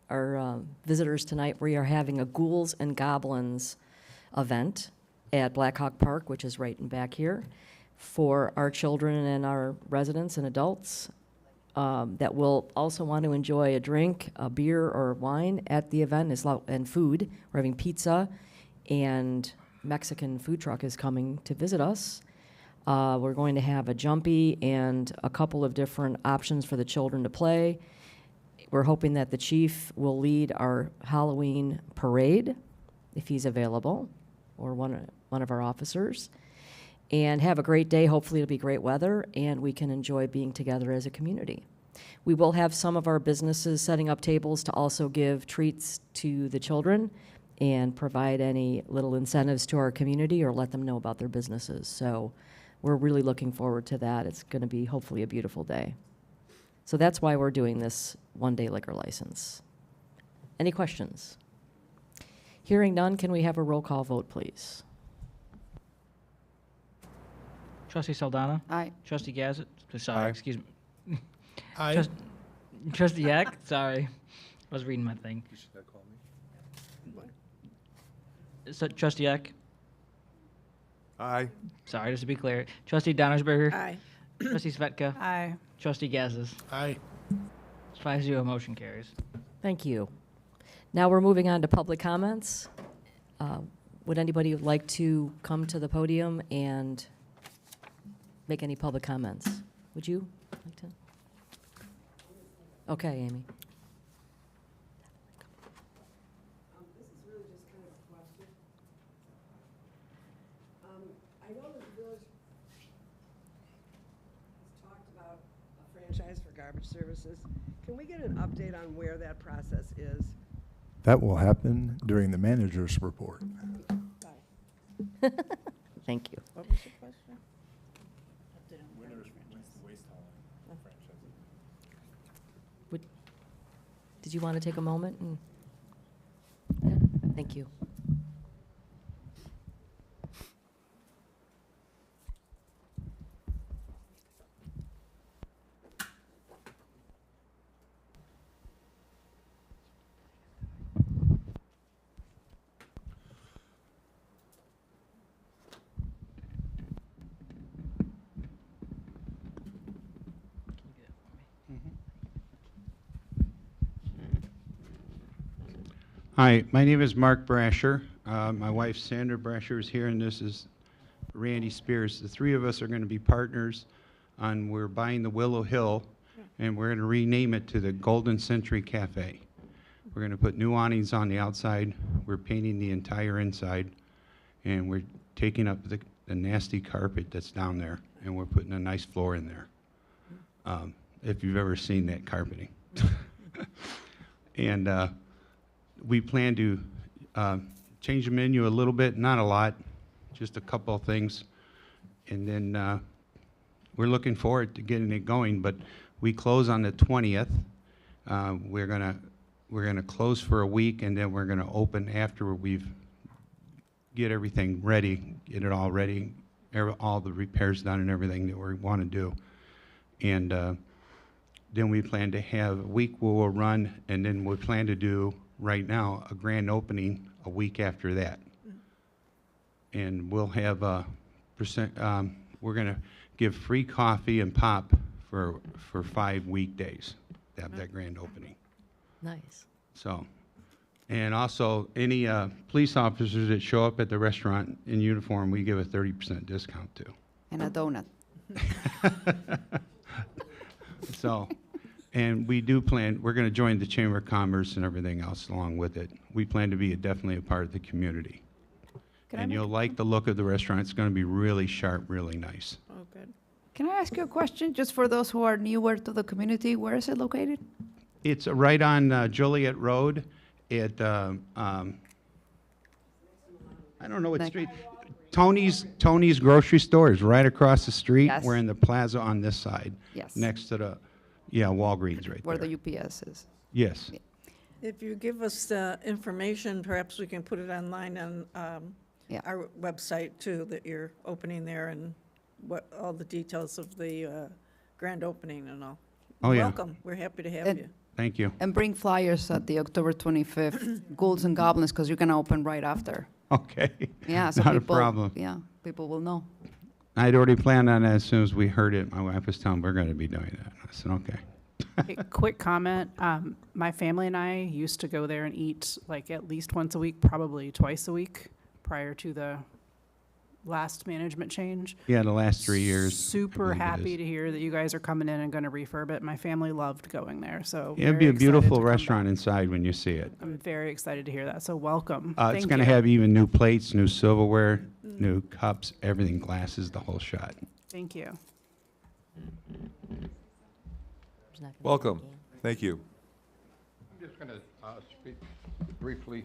our visitors tonight, we are having a Ghouls and Goblins event at Black Hawk Park, which is right in back here, for our children and our residents and adults that will also want to enjoy a drink, a beer or wine at the event, and food. We're having pizza, and Mexican food truck is coming to visit us. We're going to have a jumpy and a couple of different options for the children to play. We're hoping that the chief will lead our Halloween parade, if he's available, or one of our officers, and have a great day. Hopefully it'll be great weather, and we can enjoy being together as a community. We will have some of our businesses setting up tables to also give treats to the children and provide any little incentives to our community or let them know about their businesses. So we're really looking forward to that. It's going to be hopefully a beautiful day. So that's why we're doing this one-day liquor license. Any questions? Hearing none, can we have a roll call vote, please? Trustee Saldana. Aye. Trustee Gazus. Sorry, Aye. excuse me. Aye. Trustee Eck. Sorry. I was reading my thing. You should have called me. So, Trustee Eck. Aye. Sorry, just to be clear. Trustee Donnersberger. Aye. Trustee Svetka. Aye. Trustee Gazus. Aye. 5-0, motion carries. Thank you. Now we're moving on to public comments. Would anybody like to come to the podium and make any public comments? Would you like to? Okay, Amy. This is really just kind of a question. I know that the village has talked about a franchise for garbage services. Can we get an update on where that process is? That will happen during the manager's report. Thank you. What was your question? Did you want to take a moment? Thank you. Hi, my name is Mark Brasher. My wife Sandra Brasher is here, and this is Randy Spears. The three of us are going to be partners on, we're buying the Willow Hill, and we're going to rename it to the Golden Century Cafe. We're going to put new awnings on the outside. We're painting the entire inside, and we're taking up the nasty carpet that's down there, and we're putting a nice floor in there. If you've ever seen that carpeting. And we plan to change the menu a little bit, not a lot, just a couple of things. And then we're looking forward to getting it going, but we close on the 20th. We're gonna close for a week, and then we're gonna open after we've get everything ready, get it all ready, all the repairs done and everything that we want to do. And then we plan to have a week where we'll run, and then we plan to do, right now, a grand opening a week after that. And we'll have we're gonna give free coffee and pop for 5 weekdays to have that grand opening. Nice. So, and also, any police officers that show up at the restaurant in uniform, we give a 30% discount to. And a donut. So, and we do plan, we're going to join the Chamber of Commerce and everything else along with it. We plan to be definitely a part of the community. And you'll like the look of the restaurant. It's going to be really sharp, really nice. Oh, good. Can I ask you a question, just for those who are newer to the community? Where is it located? It's right on Joliet Road at, I don't know what Like- street. Tony's grocery store is right across the street. Yes. We're in the plaza on this side. Yes. Next to the, yeah, Walgreens right Where there. the UPS is. Yes. If you give us the information, perhaps we can put it online on Yeah. our website too, that you're opening there and what, all the details of the grand opening and all. Oh, yeah. Welcome, we're happy to have And- you. Thank you. And bring flyers at the October 25th, Ghouls and Goblins, because you're going to open right after. Okay. Yeah, so Not a people, problem. yeah, people will know. I'd already planned on that as soon as we heard it. My wife was telling me we're going to be doing that. I said, okay. A quick comment, my family and I used to go there and eat like at least once a week, probably twice a week, prior to the last management change. Yeah, the last 3 years. I Super believe it happy is. to hear that you guys are coming in and gonna refurb it. My family loved going there, so. It'd very be a excited beautiful to come restaurant back. inside when you see it. I'm very excited to hear that, so welcome. It's Thank going to you. have even new plates, new silverware, new cups, everything, glasses, the whole shot. Thank you. There's not gonna be Welcome. a game. Thank you. I'm just going to speak briefly.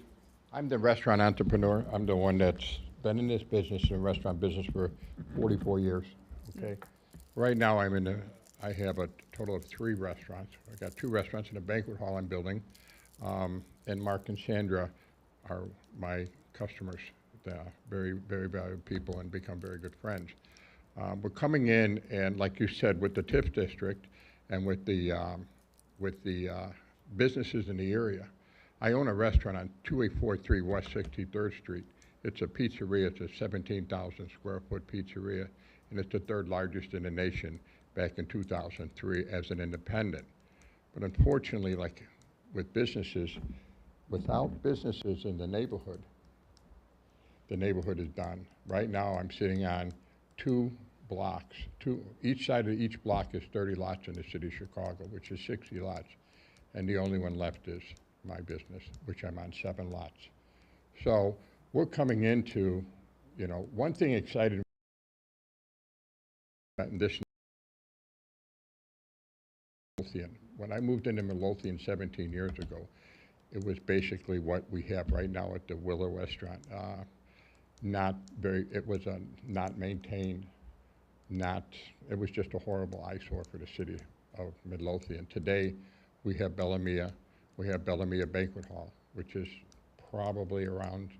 I'm the restaurant entrepreneur. I'm the one that's been in this business, in the restaurant business, for 44 years, okay? Right now, I have a total of 3 restaurants. I got 2 restaurants in a banquet hall I'm building, and Mark and Sandra are my customers. They're very, very valued people and become very good friends. We're coming in, and like you said, with the TIF district and with the businesses in the area. I own a restaurant on 2843 West 63rd Street. It's a pizzeria. It's a 17,000 square foot pizzeria, and it's the 3rd largest in the nation back in 2003 as an independent. But unfortunately, like with businesses, without businesses in the neighborhood is done. Right now, I'm sitting on 2 blocks. Each side of each block is 30 lots in the city of Chicago, which is 60 lots. And the only one left is my business, which I'm on 7 lots. So we're coming into, one thing excited me in this Midlothian. When I moved into Midlothian 17 years ago, it was basically what we have right now at the Willow Restaurant. It was not maintained, it was just a horrible eyesore for the city of Midlothian. Today, we have Bellamia Banquet Hall, which is probably around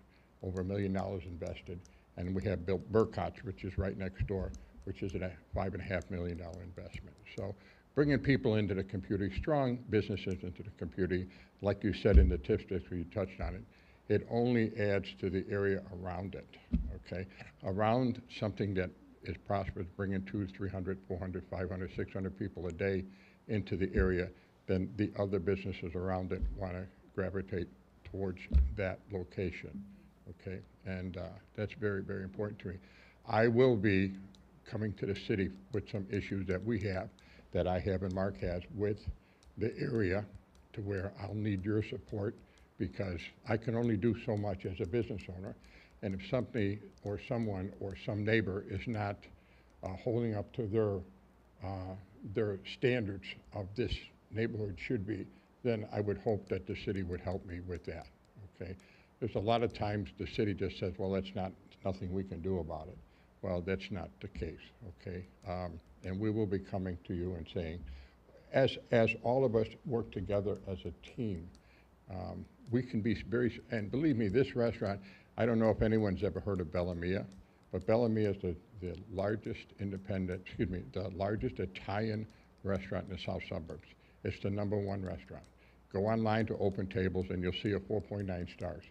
over $1 million invested. And we have Burkott's, which is right next door, which is a $5.5 million investment. So bringing people into the community, strong businesses into the community, like you said in the TIF district, you touched on it, it only adds to the area around it, okay? Around something that is prosperous, bringing 200, 300, 400, 500, 600 people a day into the area, then the other businesses around it want to gravitate towards that location, okay? And that's very, very important to me. I will be coming to the city with some issues that we have, that I have and Mark has with the area, to where I'll need your support, because I can only do so much as a business owner. And if somebody or someone or some neighbor is not holding up to their standards of this neighborhood should be, then I would hope that the city would help me with that, okay? There's a lot of times the city just says, well, that's nothing we can do about it. Well, that's not the case, okay? And we will be coming to you and saying, as all of us work together as a team, we can be very, and believe me, this restaurant, I don't know if anyone's ever heard of Bella Mia, but Bella Mia is the largest the largest Italian restaurant in the south suburbs. It's the #1 restaurant. Go online to Open Tables and you'll see a 4.9 stars.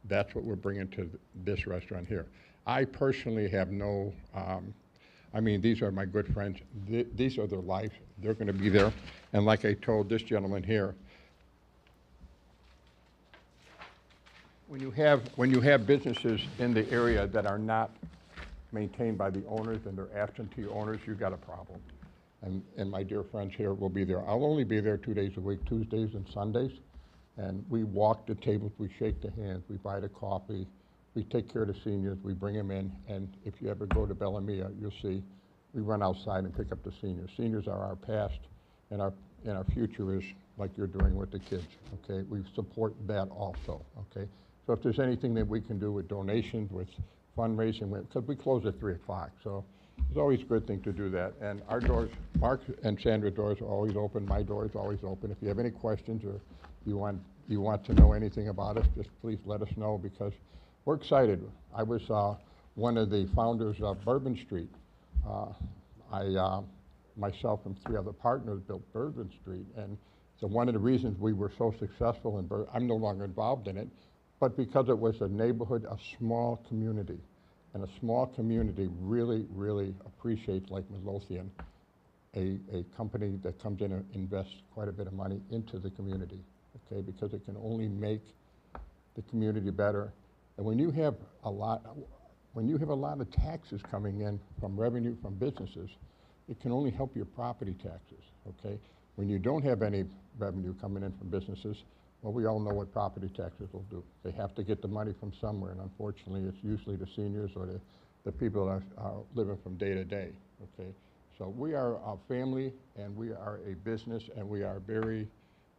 That's what we're bringing to this restaurant here. I personally have no, I mean, these are my good friends. These are their lives. They're going to be there. And like I told this gentleman here, when you have businesses in the area that are not maintained by the owners and they're absentee owners, you've got a problem. And my dear friends here will be there. I'll only be there 2 days a week, Tuesdays and Sundays. And we walk the tables, we shake the hands, we buy the coffee, we take care of the seniors, we bring them in. And if you ever go to Bella Mia, you'll see we run outside and pick up the seniors. Seniors are our past, and our future is like you're doing with the kids, okay? We support that also, okay? So if there's anything that we can do with donations, with fundraising, because we close at 3 o'clock, so it's always a good thing to do that. And our doors, Mark and Sandra's doors are always open, my door is always open. If you have any questions or you want to know anything about us, just please let us know, because we're excited. I was one of the founders of Bourbon Street. Myself and 3 other partners built Bourbon Street, and so one of the reasons we were so successful in Bourbon, I'm no longer involved in it, but because it was a neighborhood, a small community, and a small community really, really appreciates, like Midlothian, a company that comes in and invests quite a bit of money into the community, okay, because it can only make the community better. And when you have a lot of taxes coming in from revenue from businesses, it can only help your property taxes, okay? When you don't have any revenue coming in from businesses, well, we all know what property taxes will do. They have to get the money from somewhere, and unfortunately, it's usually the seniors or the people that are living from day to day, okay? So we are a family, and we are a business, and we are very,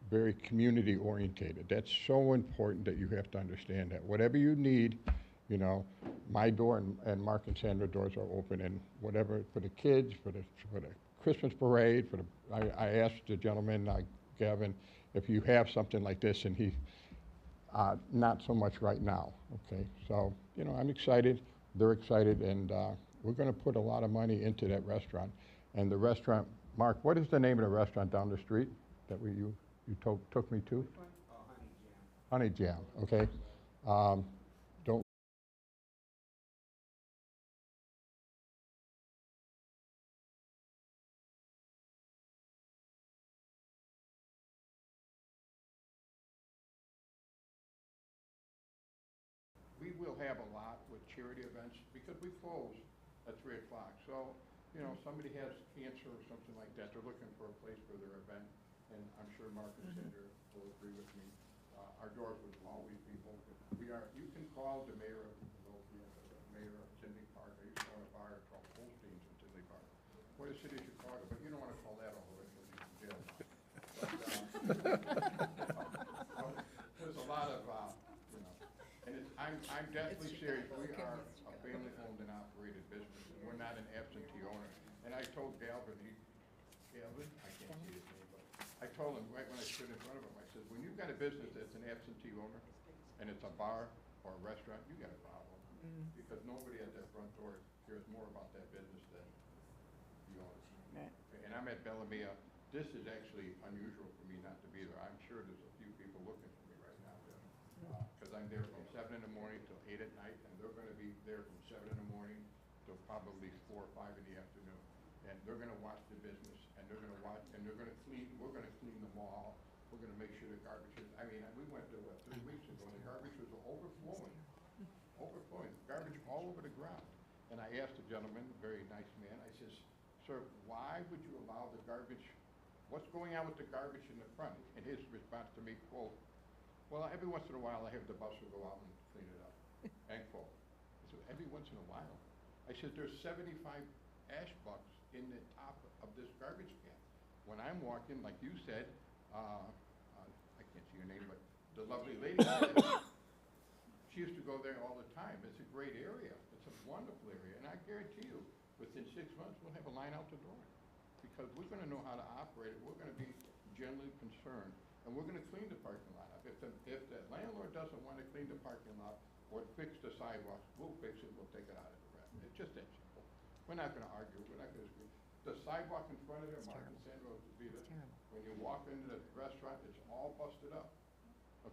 very community orientated. That's so important that you have to understand that. Whatever you need, you know, my door and Mark and Sandra doors are open, and whatever, for the kids, for the Christmas parade, I asked the gentleman, Gavin, if you have something like this, and he, not so much right now, okay? So, you know, I'm excited, they're excited, and we're gonna put a lot of money into that restaurant. And the restaurant, Mark, what is the name of the restaurant down the street that you took me to? Honey Jam, okay? Don't. We will have a lot with charity events, because we close at 3 o'clock. So, you know, somebody has cancer or something like that, they're looking for a place for their event, and I'm sure Mark and Sandra will agree with me. Our doors would always be open. You can call the mayor of Midlothian, the mayor of Tinley Park. I used to own a bar called Holstein's in Tinley Park. Or the city of Chicago, but you don't want to call that all the way to the jail. But, there's a lot of, you know, and I'm definitely serious. We are a family-owned and operated business. We're not an absentee owner. And I told Galvin, I can't see his name, but I told him right when I stood in front of him, I said, when you've got a business that's an absentee owner, and it's a bar or a restaurant, you got a problem. Because nobody at that front door cares more about that business than the owners. Right. Okay, and I'm at Bella Mia. This is actually unusual for me not to be there. I'm sure there's a few people looking for me right now there. Because I'm there from 7 in the morning till 8 at night, and they're gonna be there from 7 in the morning till probably 4 or 5 in the afternoon. And they're gonna watch the business, and they're gonna watch, and they're gonna clean, we're gonna clean the mall, we're we're gonna make sure the garbage is, I mean, we went there, what, 3 weeks ago, and the garbage was overflowing. Garbage all over the ground. And I asked the gentleman, very nice man, I says, sir, why would you allow the garbage, what's going on with the garbage in the front? And his response to me, quote, well, every once in a while I have the bus go out and clean it up, end quote. I said, every once in a while? I said, there's 75 ash bucks in the top of this garbage can. When I'm walking, like you said, I can't see your name, but the lovely lady said, she used to go there all the time. It's a great area. It's a wonderful area. And I guarantee you, within 6 months, we'll have a line out the door. Because we're gonna know how to operate it. We're gonna be generally concerned. And we're gonna clean the parking lot up. If the landlord doesn't wanna clean the parking lot or fix the sidewalks, we'll fix it, we'll take it out of the rest. It's just that simple. We're not gonna argue, we're not gonna screw. The sidewalk in front of there, Martin Sandro, when you walk into the restaurant, it's all busted up.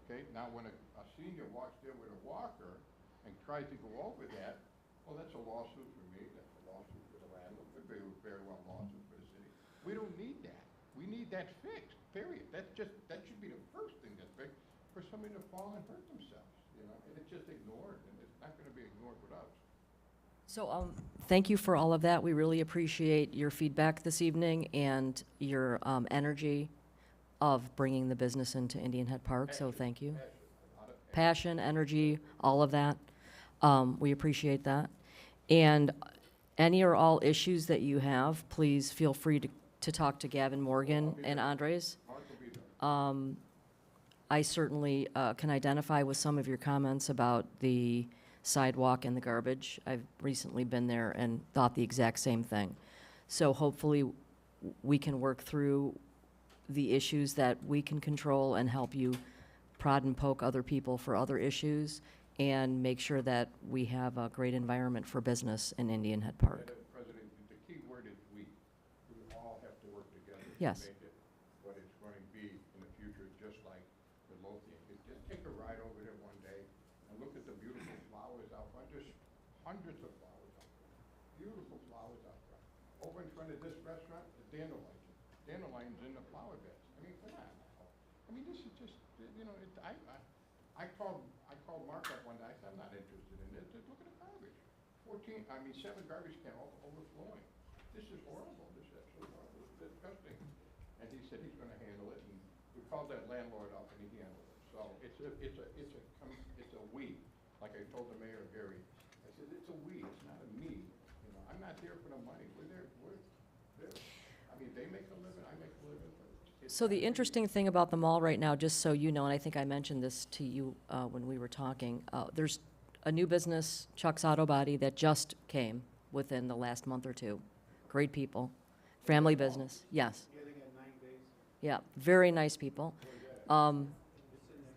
Okay, now when a senior walks there with a walker and tries to go over that, well, that's a lawsuit for me, that's a lawsuit for the landlord, could be a very well lawsuit for the city. We don't need that. We need that fixed, period. That should be the first thing that's fixed for somebody to fall and hurt themselves, you know, and it's just ignored, and it's not gonna be ignored with us. So, thank you for all of that. We really appreciate your feedback this evening and your energy of bringing the business into Indian Head Park, so thank you. Passion, energy, all of that. We appreciate that. And any or all issues that you have, please feel free to talk to Gavin Morgan and Andres. I certainly can identify with some of your comments about the sidewalk and the garbage. I've recently been there and thought the exact same thing. So hopefully we can work through the issues that we can control and help you prod and poke other people for other issues and make sure that we have a great environment for business in Indian Head Park. President, the key word is we. We all have to work together Yes. to make it what it's going to be in the future, just like the Lothian. Just take a ride over there one day and look at the beautiful flowers out front. There's hundreds of flowers out front. Beautiful flowers out front. Over in front of this restaurant, the dandelions. Dandelions in the flower beds. I mean, come on now. I mean, this is just, you know, I called Mark up one day. I said, I'm not interested in this. Look at the garbage. 7 garbage cans overflowing. This is horrible. This is absolutely horrible. It's disgusting. And he said he's going to handle it. And we called that landlord up and he handled it. So it's a we. Like I told the mayor, Gary, I said, it's a we. It's not a me. You know, I'm not there for the money. We're there. I mean, they make a living, I make a living. So the interesting thing about the mall right now, just so you know, and I think I mentioned this to you when we were talking, there's a new business, Chuck's Auto Body, that just came within the last month or two. Great people. Family business, yes. Yeah, very nice people.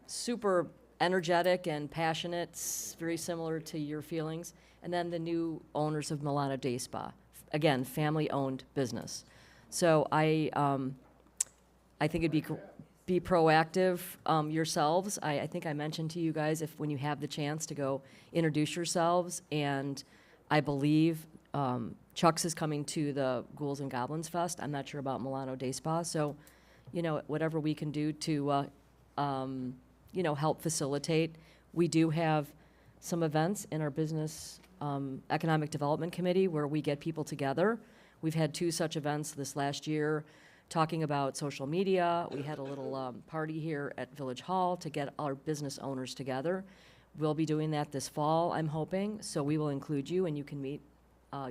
Super energetic and passionate, very similar to your feelings. And then the new owners of Milano Day Spa. Again, family-owned business. So I think it'd be proactive yourselves. I think I mentioned to you guys when you have the chance to go introduce yourselves. And I believe Chuck's is coming to the Ghouls and Goblins Fest. I'm not sure about Milano Day Spa. So, you know, whatever we can do to, you know, help facilitate. We do have some events in our business economic development committee where we get people together. We've had 2 such events this last year talking about social media. We had a little party here at Village Hall to get our business owners together. We'll be doing that this fall, I'm hoping, so we will include you and you can meet.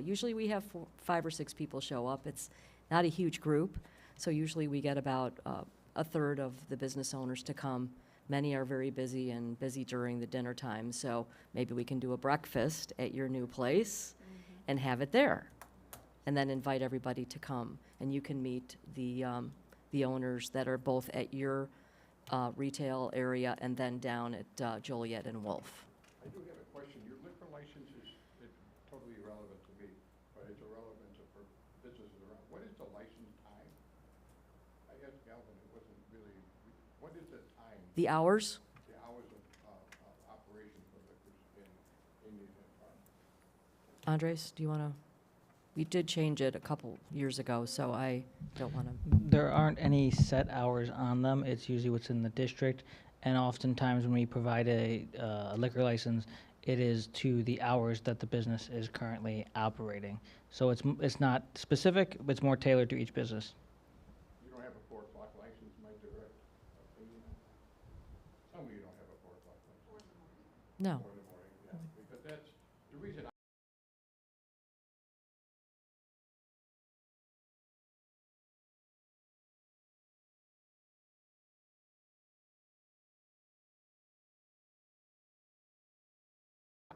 Usually we have 5 or 6 people show up. It's not a huge group, so usually we get about a third of the business owners to come. Many are very busy and busy during the dinner time, so maybe we can do a breakfast at your new place and have it there. And then invite everybody to come. And you can meet the owners that are both at your retail area and then down at Joliet and Wolf. I do have a question. Your liquor license is totally irrelevant to me, but it's irrelevant for businesses around. What is the license time? I asked Galvin, it wasn't really, what is the time? The hours? The hours of operation for liquors in Indian Head Park? Andres, do you want to? We did change it a couple years ago, so I don't want to. There aren't any set hours on them. It's usually what's in the district. And oftentimes when we provide a liquor license, it is to the hours that the business is currently operating. So it's not specific, but it's more tailored to each business. You don't have a 4 o'clock license, my direct opinion. Tell me you don't have a 4 o'clock license. No. 4 in the morning, yeah, because that's, the reason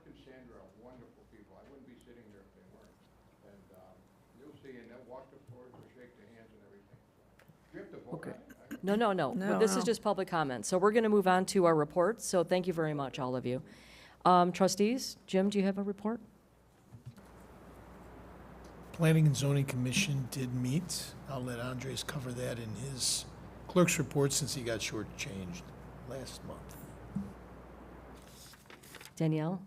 and Sandra are wonderful people. I wouldn't be sitting here if they weren't. And you'll see, and they'll walk the floors or shake the hands and everything. Do you have to vote Okay. on it? No, no, no. No, This is no. just public comment. So we're going to move on to our reports. So thank you very much, all of you. Trustees, Jim, do you have a report? Planning and Zoning Commission did meet. I'll let Andres cover that in his clerk's report since he got shortchanged last month. Danielle?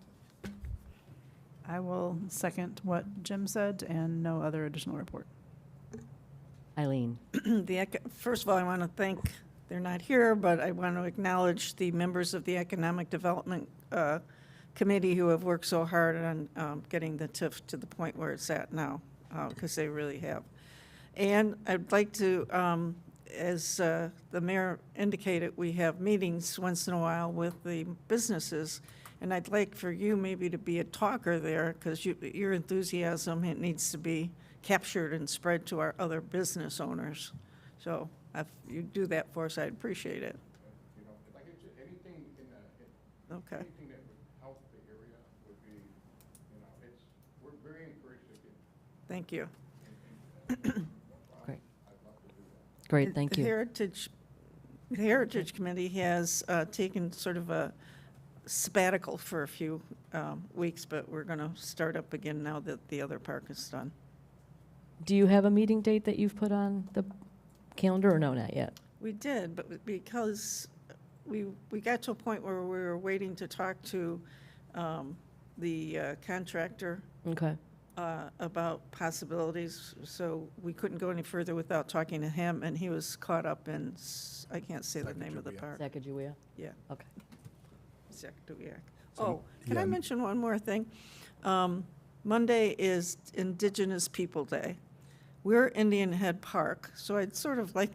I will second what Jim said and no other additional report. Eileen? First of all, I want to thank, they're not here, but I want to acknowledge the members of the Economic Development Committee who have worked so hard on getting the TIF to the point where it's at now, because they really have. And I'd like to, as the mayor indicated, we have meetings once in a while with the businesses, and I'd like for you maybe to be a talker there, because your enthusiasm, it needs to be captured and spread to our other business owners. So if you do that for us, I'd appreciate it. You know, like it's anything Okay. anything that would help the area would be, you know, we're very encouraged to get. Thank you. Great. I'd love to do that. Great, thank The you. Heritage Committee has taken sort of a sabbatical for a few weeks, but we're going to start up again now that the other park is done. Do you have a meeting date that you've put on the calendar, or no, not yet? We did, but because we got to a point where we were waiting to talk to the contractor Okay. about possibilities, so we couldn't go any further without talking to him, and he was caught up in, I can't say the name of the park. Sacagawea? Yeah. Okay. Sacagawea. So, Oh, can yeah, I mention one more thing? Monday is Indigenous People Day. We're Indian Head Park, so I'd sort of like,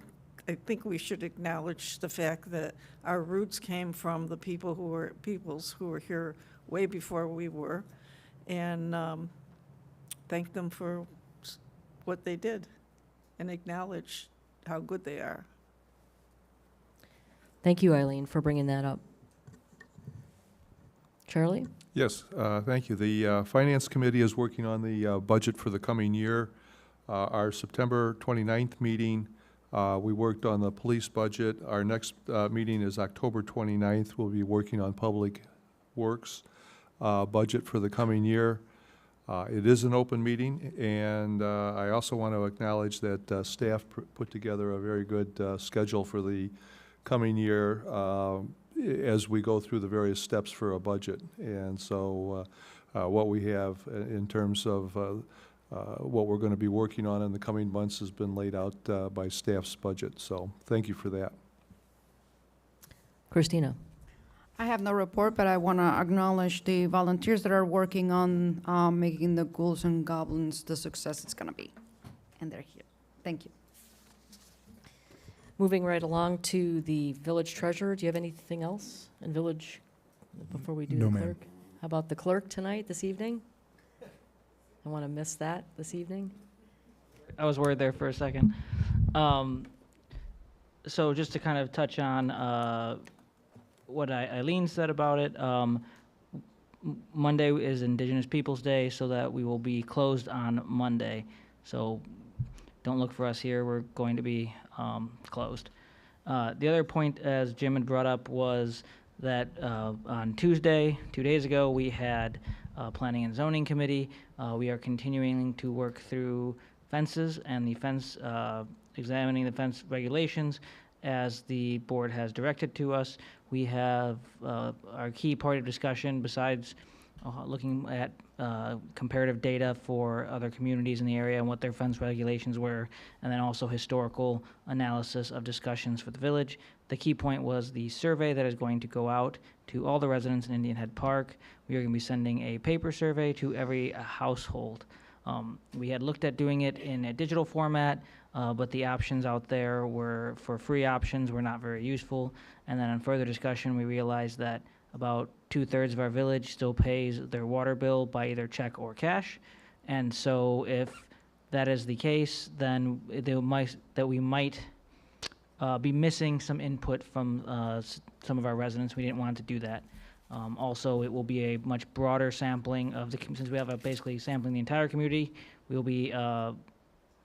I think we should acknowledge the fact that our roots came from the peoples who were here way before we were, and thank them for what they did, and acknowledge how good they are. Thank you, Eileen, for bringing that up. Charlie? Yes, thank you. The Finance Committee is working on the budget for the coming year. Our September 29th meeting, we worked on the police budget. Our next meeting is October 29th. We'll be working on Public Works budget for the coming year. It is an open meeting, and I also want to acknowledge that staff put together a very good schedule for the coming year as we go through the various steps for a budget. And so what we have in terms of what we're going to be working on in the coming months has been laid out by staff's budget. So thank you for that. Christina? I have no report, but I want to acknowledge the volunteers that are working on making the Ghouls and Goblins the success it's going to be. And they're here. Thank you. Moving right along to the village treasurer. Do you have anything else in village before we do No, the ma'am. clerk? How about the clerk tonight, this evening? I want to miss that this evening. I was worried there for a second. So just to kind of touch on what Eileen said about it, Monday is Indigenous Peoples' Day, so that we will be closed on Monday. So don't look for us here. We're going to be closed. The other point, as Jim had brought up, was that on Tuesday, 2 days ago, we had Planning and Zoning Committee. We are continuing to work through fences and the fence, examining the fence regulations as the board has directed to us. We have our key part of discussion, besides looking at comparative data for other communities in the area and what their fence regulations were, and then also historical analysis of discussions for the village. The key point was the survey that is going to go out to all the residents in Indian Head Park. We are going to be sending a paper survey to every household. We had looked at doing it in a digital format, but the options out there were, for free options, were not very useful. And then on further discussion, we realized that about 2/3 of our village still pays their water bill by either check or cash. And so if that is the case, then we might be missing some input from some of our residents. We didn't want to do that. Also, it will be a much broader sampling of since we have basically sampling the entire community, we will be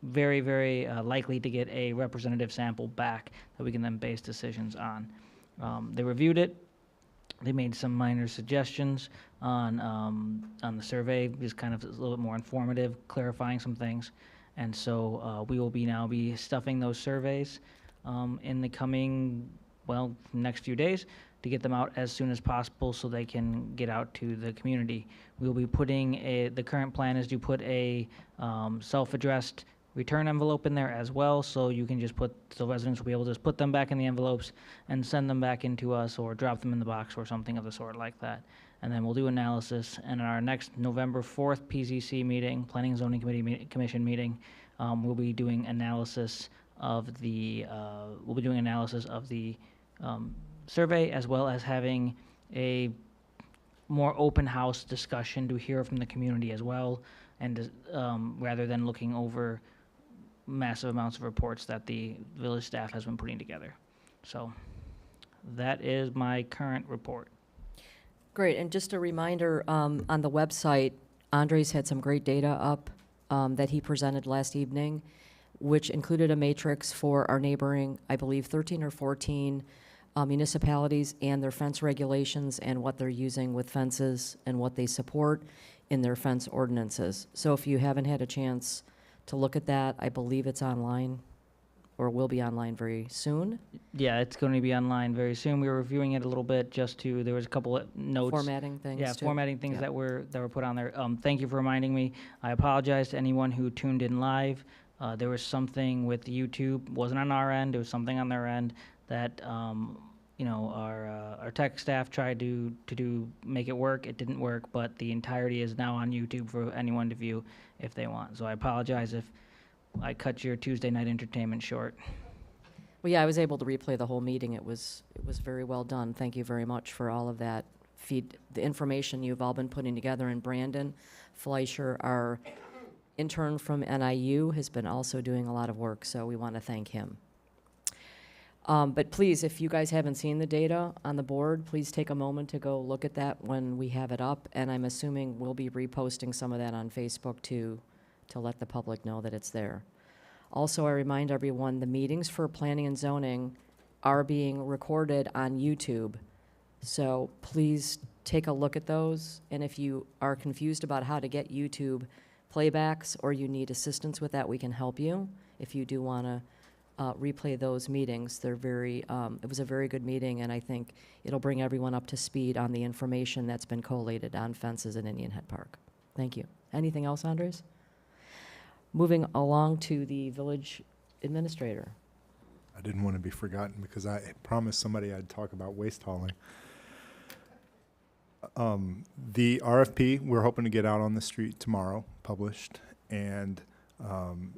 very, very likely to get a representative sample back that we can then base decisions on. They reviewed it. They made some minor suggestions on the survey, just kind of a little bit more informative, clarifying some things. And so we will now be stuffing those surveys in the coming, next few days to get them out as soon as possible so they can get out to the community. We will be putting the current plan is to put a self-addressed return envelope in there as well, so you can just so residents will be able to just put them back in the envelopes and send them back into us or drop them in the box or something of the sort like that. And then we'll do analysis, and in our next November 4th PZC meeting, Planning and Zoning Commission meeting, we'll be doing analysis of the survey, as well as having a more open house discussion to hear from the community as well, and rather than looking over massive amounts of reports that the village staff has been putting together. So that is my current report. Great, and just a reminder, on the website, Andres had some great data up that he presented last evening, which included a matrix for our neighboring, I believe, 13 or 14 municipalities and their fence regulations and what they're using with fences and what they support in their fence ordinances. So if you haven't had a chance to look at that, I believe it's online or will be online very soon. Yeah, it's going to be online very soon. We were reviewing it a little bit there was a couple of notes. Formatting things, Yeah, too. formatting things Yeah. that were put on there. Thank you for reminding me. I apologize to anyone who tuned in live. There was something with YouTube, wasn't on our end, it was something on their end that, our tech staff tried to make it work. It didn't work, but the entirety is now on YouTube for anyone to view if they want. So I apologize if I cut your Tuesday night entertainment short. Well, yeah, I was able to replay the whole meeting. It was very well done. Thank you very much for all of that the information you've all been putting together. And Brandon Fleischer, our intern from NIU, has been also doing a lot of work, so we want to thank him. But please, if you guys haven't seen the data on the board, please take a moment to go look at that when we have it up. And I'm assuming we'll be reposting some of that on Facebook to let the public know that it's there. Also, I remind everyone, the meetings for planning and zoning are being recorded on YouTube. So please take a look at those. And if you are confused about how to get YouTube playbacks or you need assistance with that, we can help you. If you do want to replay those meetings, they're it was a very good meeting, and I think it'll bring everyone up to speed on the information that's been collated on fences in Indian Head Park. Thank you. Anything else, Andres? Moving along to the village administrator. I didn't want to be forgotten because I promised somebody I'd talk about waste hauling. The RFP, we're hoping to get out on the street tomorrow, published, and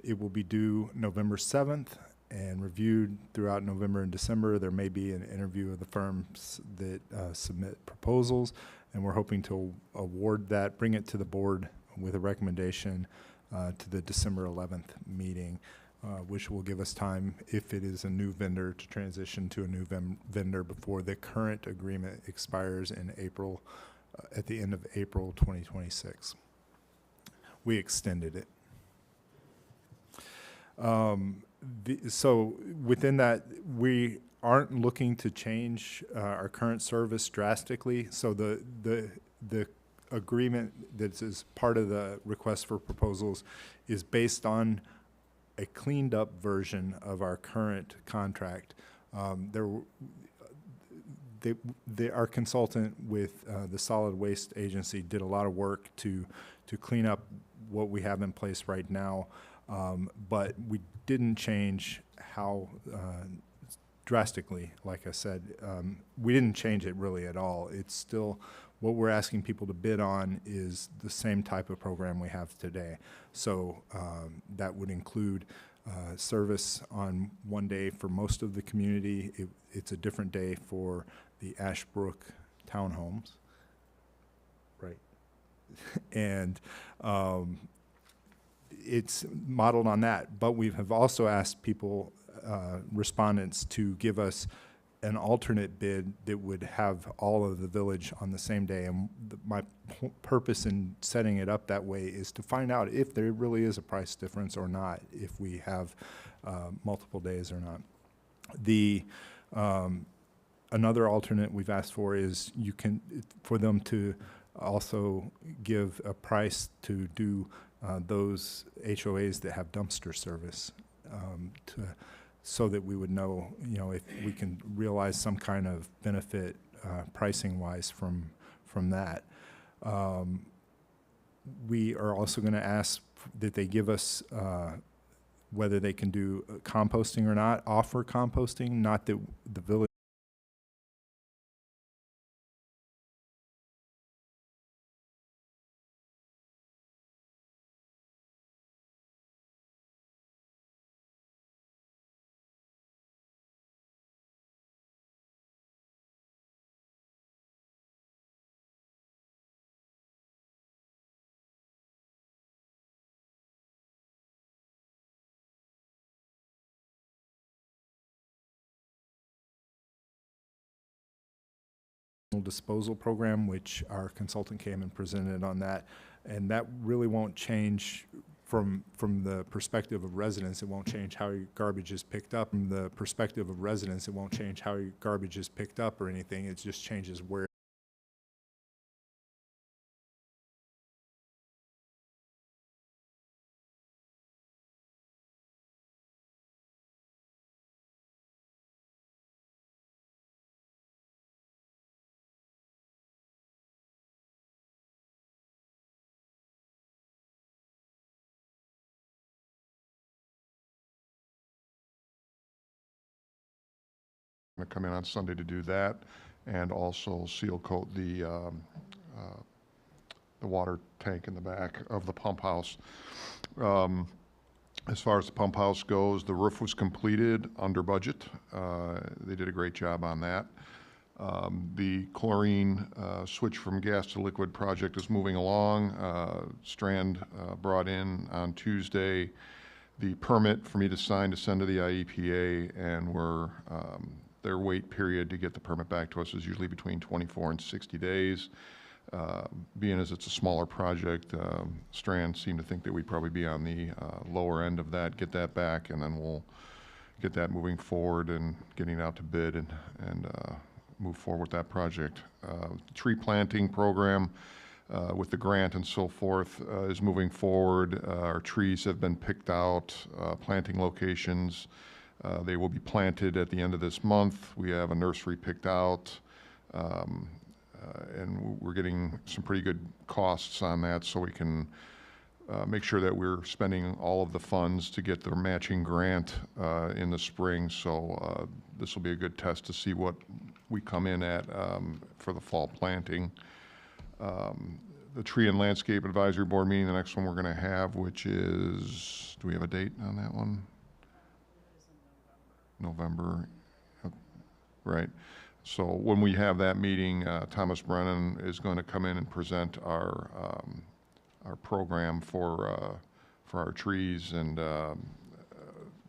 it will be due November 7th and reviewed throughout November and December. There may be an interview of the firms that submit proposals, and we're hoping to award that, bring it to the board with a recommendation to the December 11th meeting, which will give us time, if it is a new vendor, to transition to a new vendor before the current agreement expires in April, at the end of April 2026. We extended it. So within that, we aren't looking to change our current service drastically. So the agreement that is part of the request for proposals is based on a cleaned up version of our current contract. our consultant with the solid waste agency did a lot of work to clean up what we have in place right now, but we didn't change how drastically, like I said. We didn't change it really at all. It's still, what we're asking people to bid on is the same type of program we have today. So that would include service on one day for most of the community. It's a different day for the Ashbrook townhomes, right? And it's modeled on that. But we have also asked people, respondents, to give us an alternate bid that would have all of the village on the same day. And my purpose in setting it up that way is to find out if there really is a price difference or not, if we have multiple days or not. The another alternate we've asked for is for them to also give a price to do those HOAs that have dumpster service, so that we would know, if we can realize some kind of benefit pricing-wise from that. We are also going to ask that they give us whether they can do composting or not, offer composting, not that the village disposal program, which our consultant came and presented on that, and that really won't change from the perspective of residents. It won't change how your garbage is picked up. From the perspective of residents, it won't change how your garbage is picked up or anything. It just changes where. I'm going to come in on Sunday to do that, and also seal coat the water tank in the back of the pump house. As far as the pump house goes, the roof was completed under budget. They did a great job on that. The chlorine switch from gas to liquid project is moving along. Strand brought in on Tuesday the permit for me to sign to send to the IEPA, and their wait period to get the permit back to us is usually between 24 and 60 days. Being as it's a smaller project, Strand seemed to think that we'd probably be on the lower end of that, get that back, and then we'll get that moving forward and getting out to bid and move forward with that project. Tree planting program with the grant and so forth is moving forward. Our trees have been picked out, planting locations. They will be planted at the end of this month. We have a nursery picked out, and we're getting some pretty good costs on that, so we can make sure that we're spending all of the funds to get the matching grant in the spring. So this will be a good test to see what we come in at for the fall planting. The Tree and Landscape Advisory Board meeting, the next one we're going to have, which is, do we have a date on that one? November, right. So when we have that meeting, Thomas Brennan is going to come in and present our program for our trees and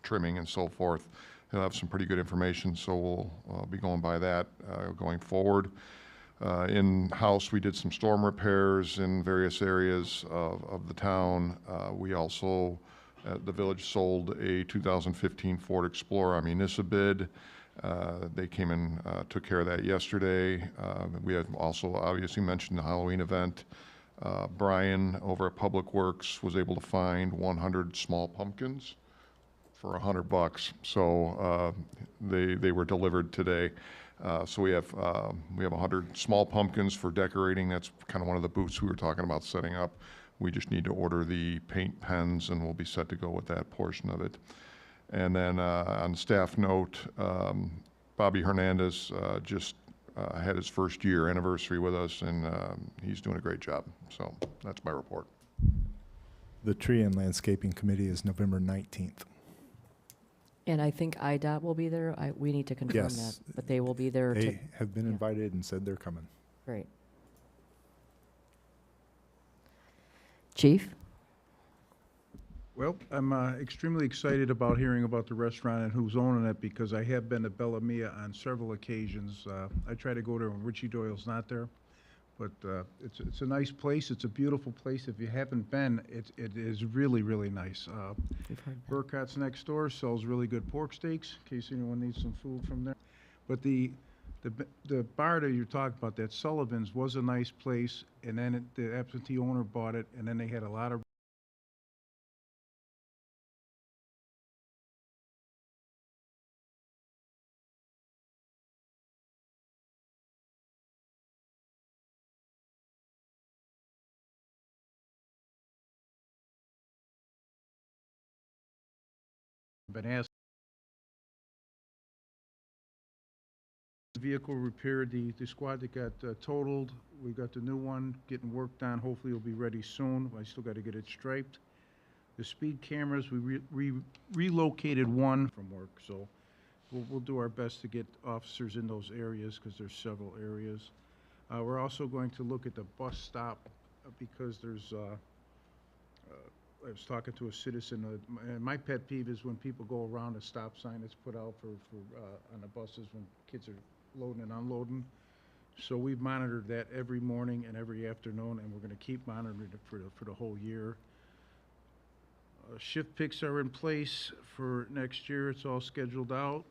trimming and so forth. He'll have some pretty good information, so we'll be going by that going forward. In-house, we did some storm repairs in various areas of the town. We also the village sold a 2015 Ford Explorer on municipal bid. They came and took care of that yesterday. We had also obviously mentioned the Halloween event. Brian over at Public Works was able to find 100 small pumpkins for $100. So they were delivered today. So we have 100 small pumpkins for decorating. That's kind of one of the booths we were talking about setting up. We just need to order the paint pens, and we'll be set to go with that portion of it. And then on staff note, Bobby Hernandez just had his first year anniversary with us, and he's doing a great job. So that's my report. The Tree and Landscaping Committee is November 19th. And I think IDOT will be there. We need to confirm that, Yes. but they will be there to, They have been invited and said they're coming. great. Chief? Well, I'm extremely excited about hearing about the restaurant and who's owning it, because I have been to Bella Mia on several occasions. I try to go there when Richie Doyle's not there, but it's a nice place. It's a beautiful place. If you haven't been, it is really, really nice. We've heard that. Burkhart's next door sells really good pork steaks, in case anyone needs some food from there. But the bar that you're talking about, that Sullivan's, was a nice place, and then the absentee owner bought it, and then they had a lot of been asked. Vehicle repaired, the squad that got totaled, we got the new one getting worked on. Hopefully it'll be ready soon. I still got to get it striped. The speed cameras, we relocated one from work, so we'll do our best to get officers in those areas, because there's several areas. We're also going to look at the bus stop, because there's I was talking to a citizen, and my pet peeve is when people go around a stop sign that's put out for on the buses when kids are loading and unloading. So we've monitored that every morning and every afternoon, and we're going to keep monitoring it for the whole year. Shift picks are in place for next year. It's all scheduled out.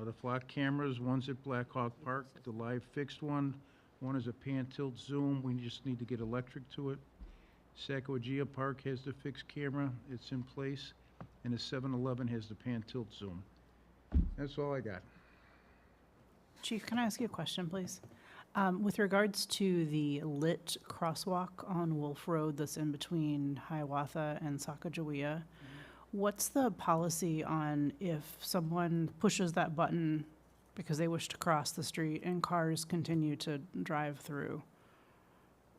The flock cameras, one's at Black Hawk Park, the live fixed one. One is a pan tilt zoom. We just need to get electric to it. Sacagawea Park has the fixed camera. It's in place. And the 7-Eleven has the pan tilt zoom. That's all I got. Chief, can I ask you a question, please? With regards to the lit crosswalk on Wolf Road that's in between Hiawatha and Sacagawea, what's the policy on if someone pushes that button because they wish to cross the street and cars continue to drive through?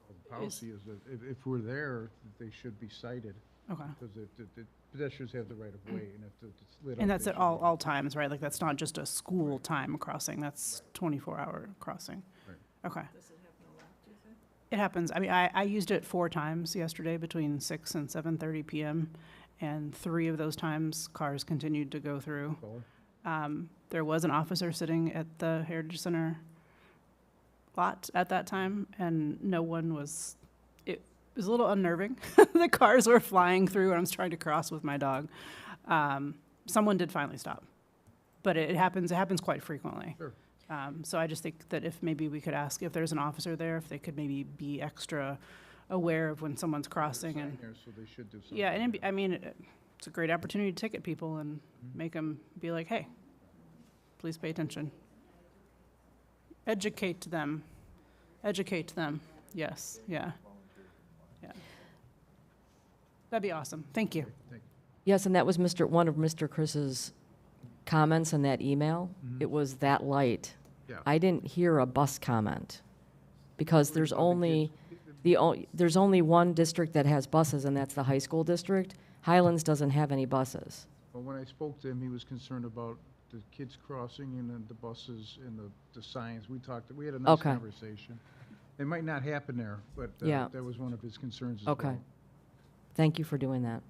The policy is that if we're there, they should be cited. Okay. Because the pedestrians have the right of way, and if it's lit up. And that's they at should all times, right? Like, that's not just a school time crossing, that's 24-hour crossing? Right. Okay. Does it happen a lot, do you think? It happens. I mean, I used it 4 times yesterday between 6 and 7:30 p.m., and 3 of those times, cars continued to go through. There was an officer sitting at the Heritage Center lot at that time, and no one was, it was a little unnerving. The cars were flying through, and I was trying to cross with my dog. Someone did finally stop, but it happens quite frequently. Sure. So I just think that if maybe we could ask if there's an officer there, if they could maybe be extra aware of when someone's crossing. And So they should do something. yeah, and I mean, it's a great opportunity to ticket people and make them be like, hey, please pay attention. Educate them. Educate them. Yes, yeah. Yeah. That'd be awesome. Thank you. Yes, and that was one of Mr. Chris's comments in that email. It was that light. Yeah. I didn't hear a bus comment, because there's only one district that has buses, and that's the high school district. Highlands doesn't have any buses. Well, when I spoke to him, he was concerned about the kids crossing and then the buses and the signs. We had a nice Okay. conversation. It might not happen there, but Yeah. that was one of his concerns as Okay. well. Thank you for doing that.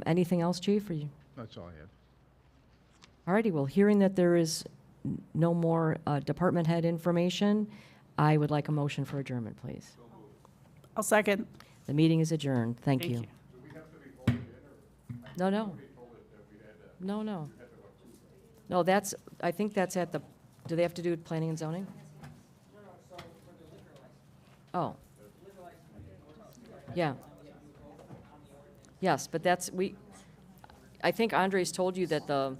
Anything else, Chief? Or you? That's all I had. All righty, well, hearing that there is no more department head information, I would like a motion for adjournment, please. I'll second. The meeting is adjourned. Thank you. No. No. No, I think that's at the, do they have to do with planning and zoning? Oh. Yeah. Yes, but I think Andres told you that the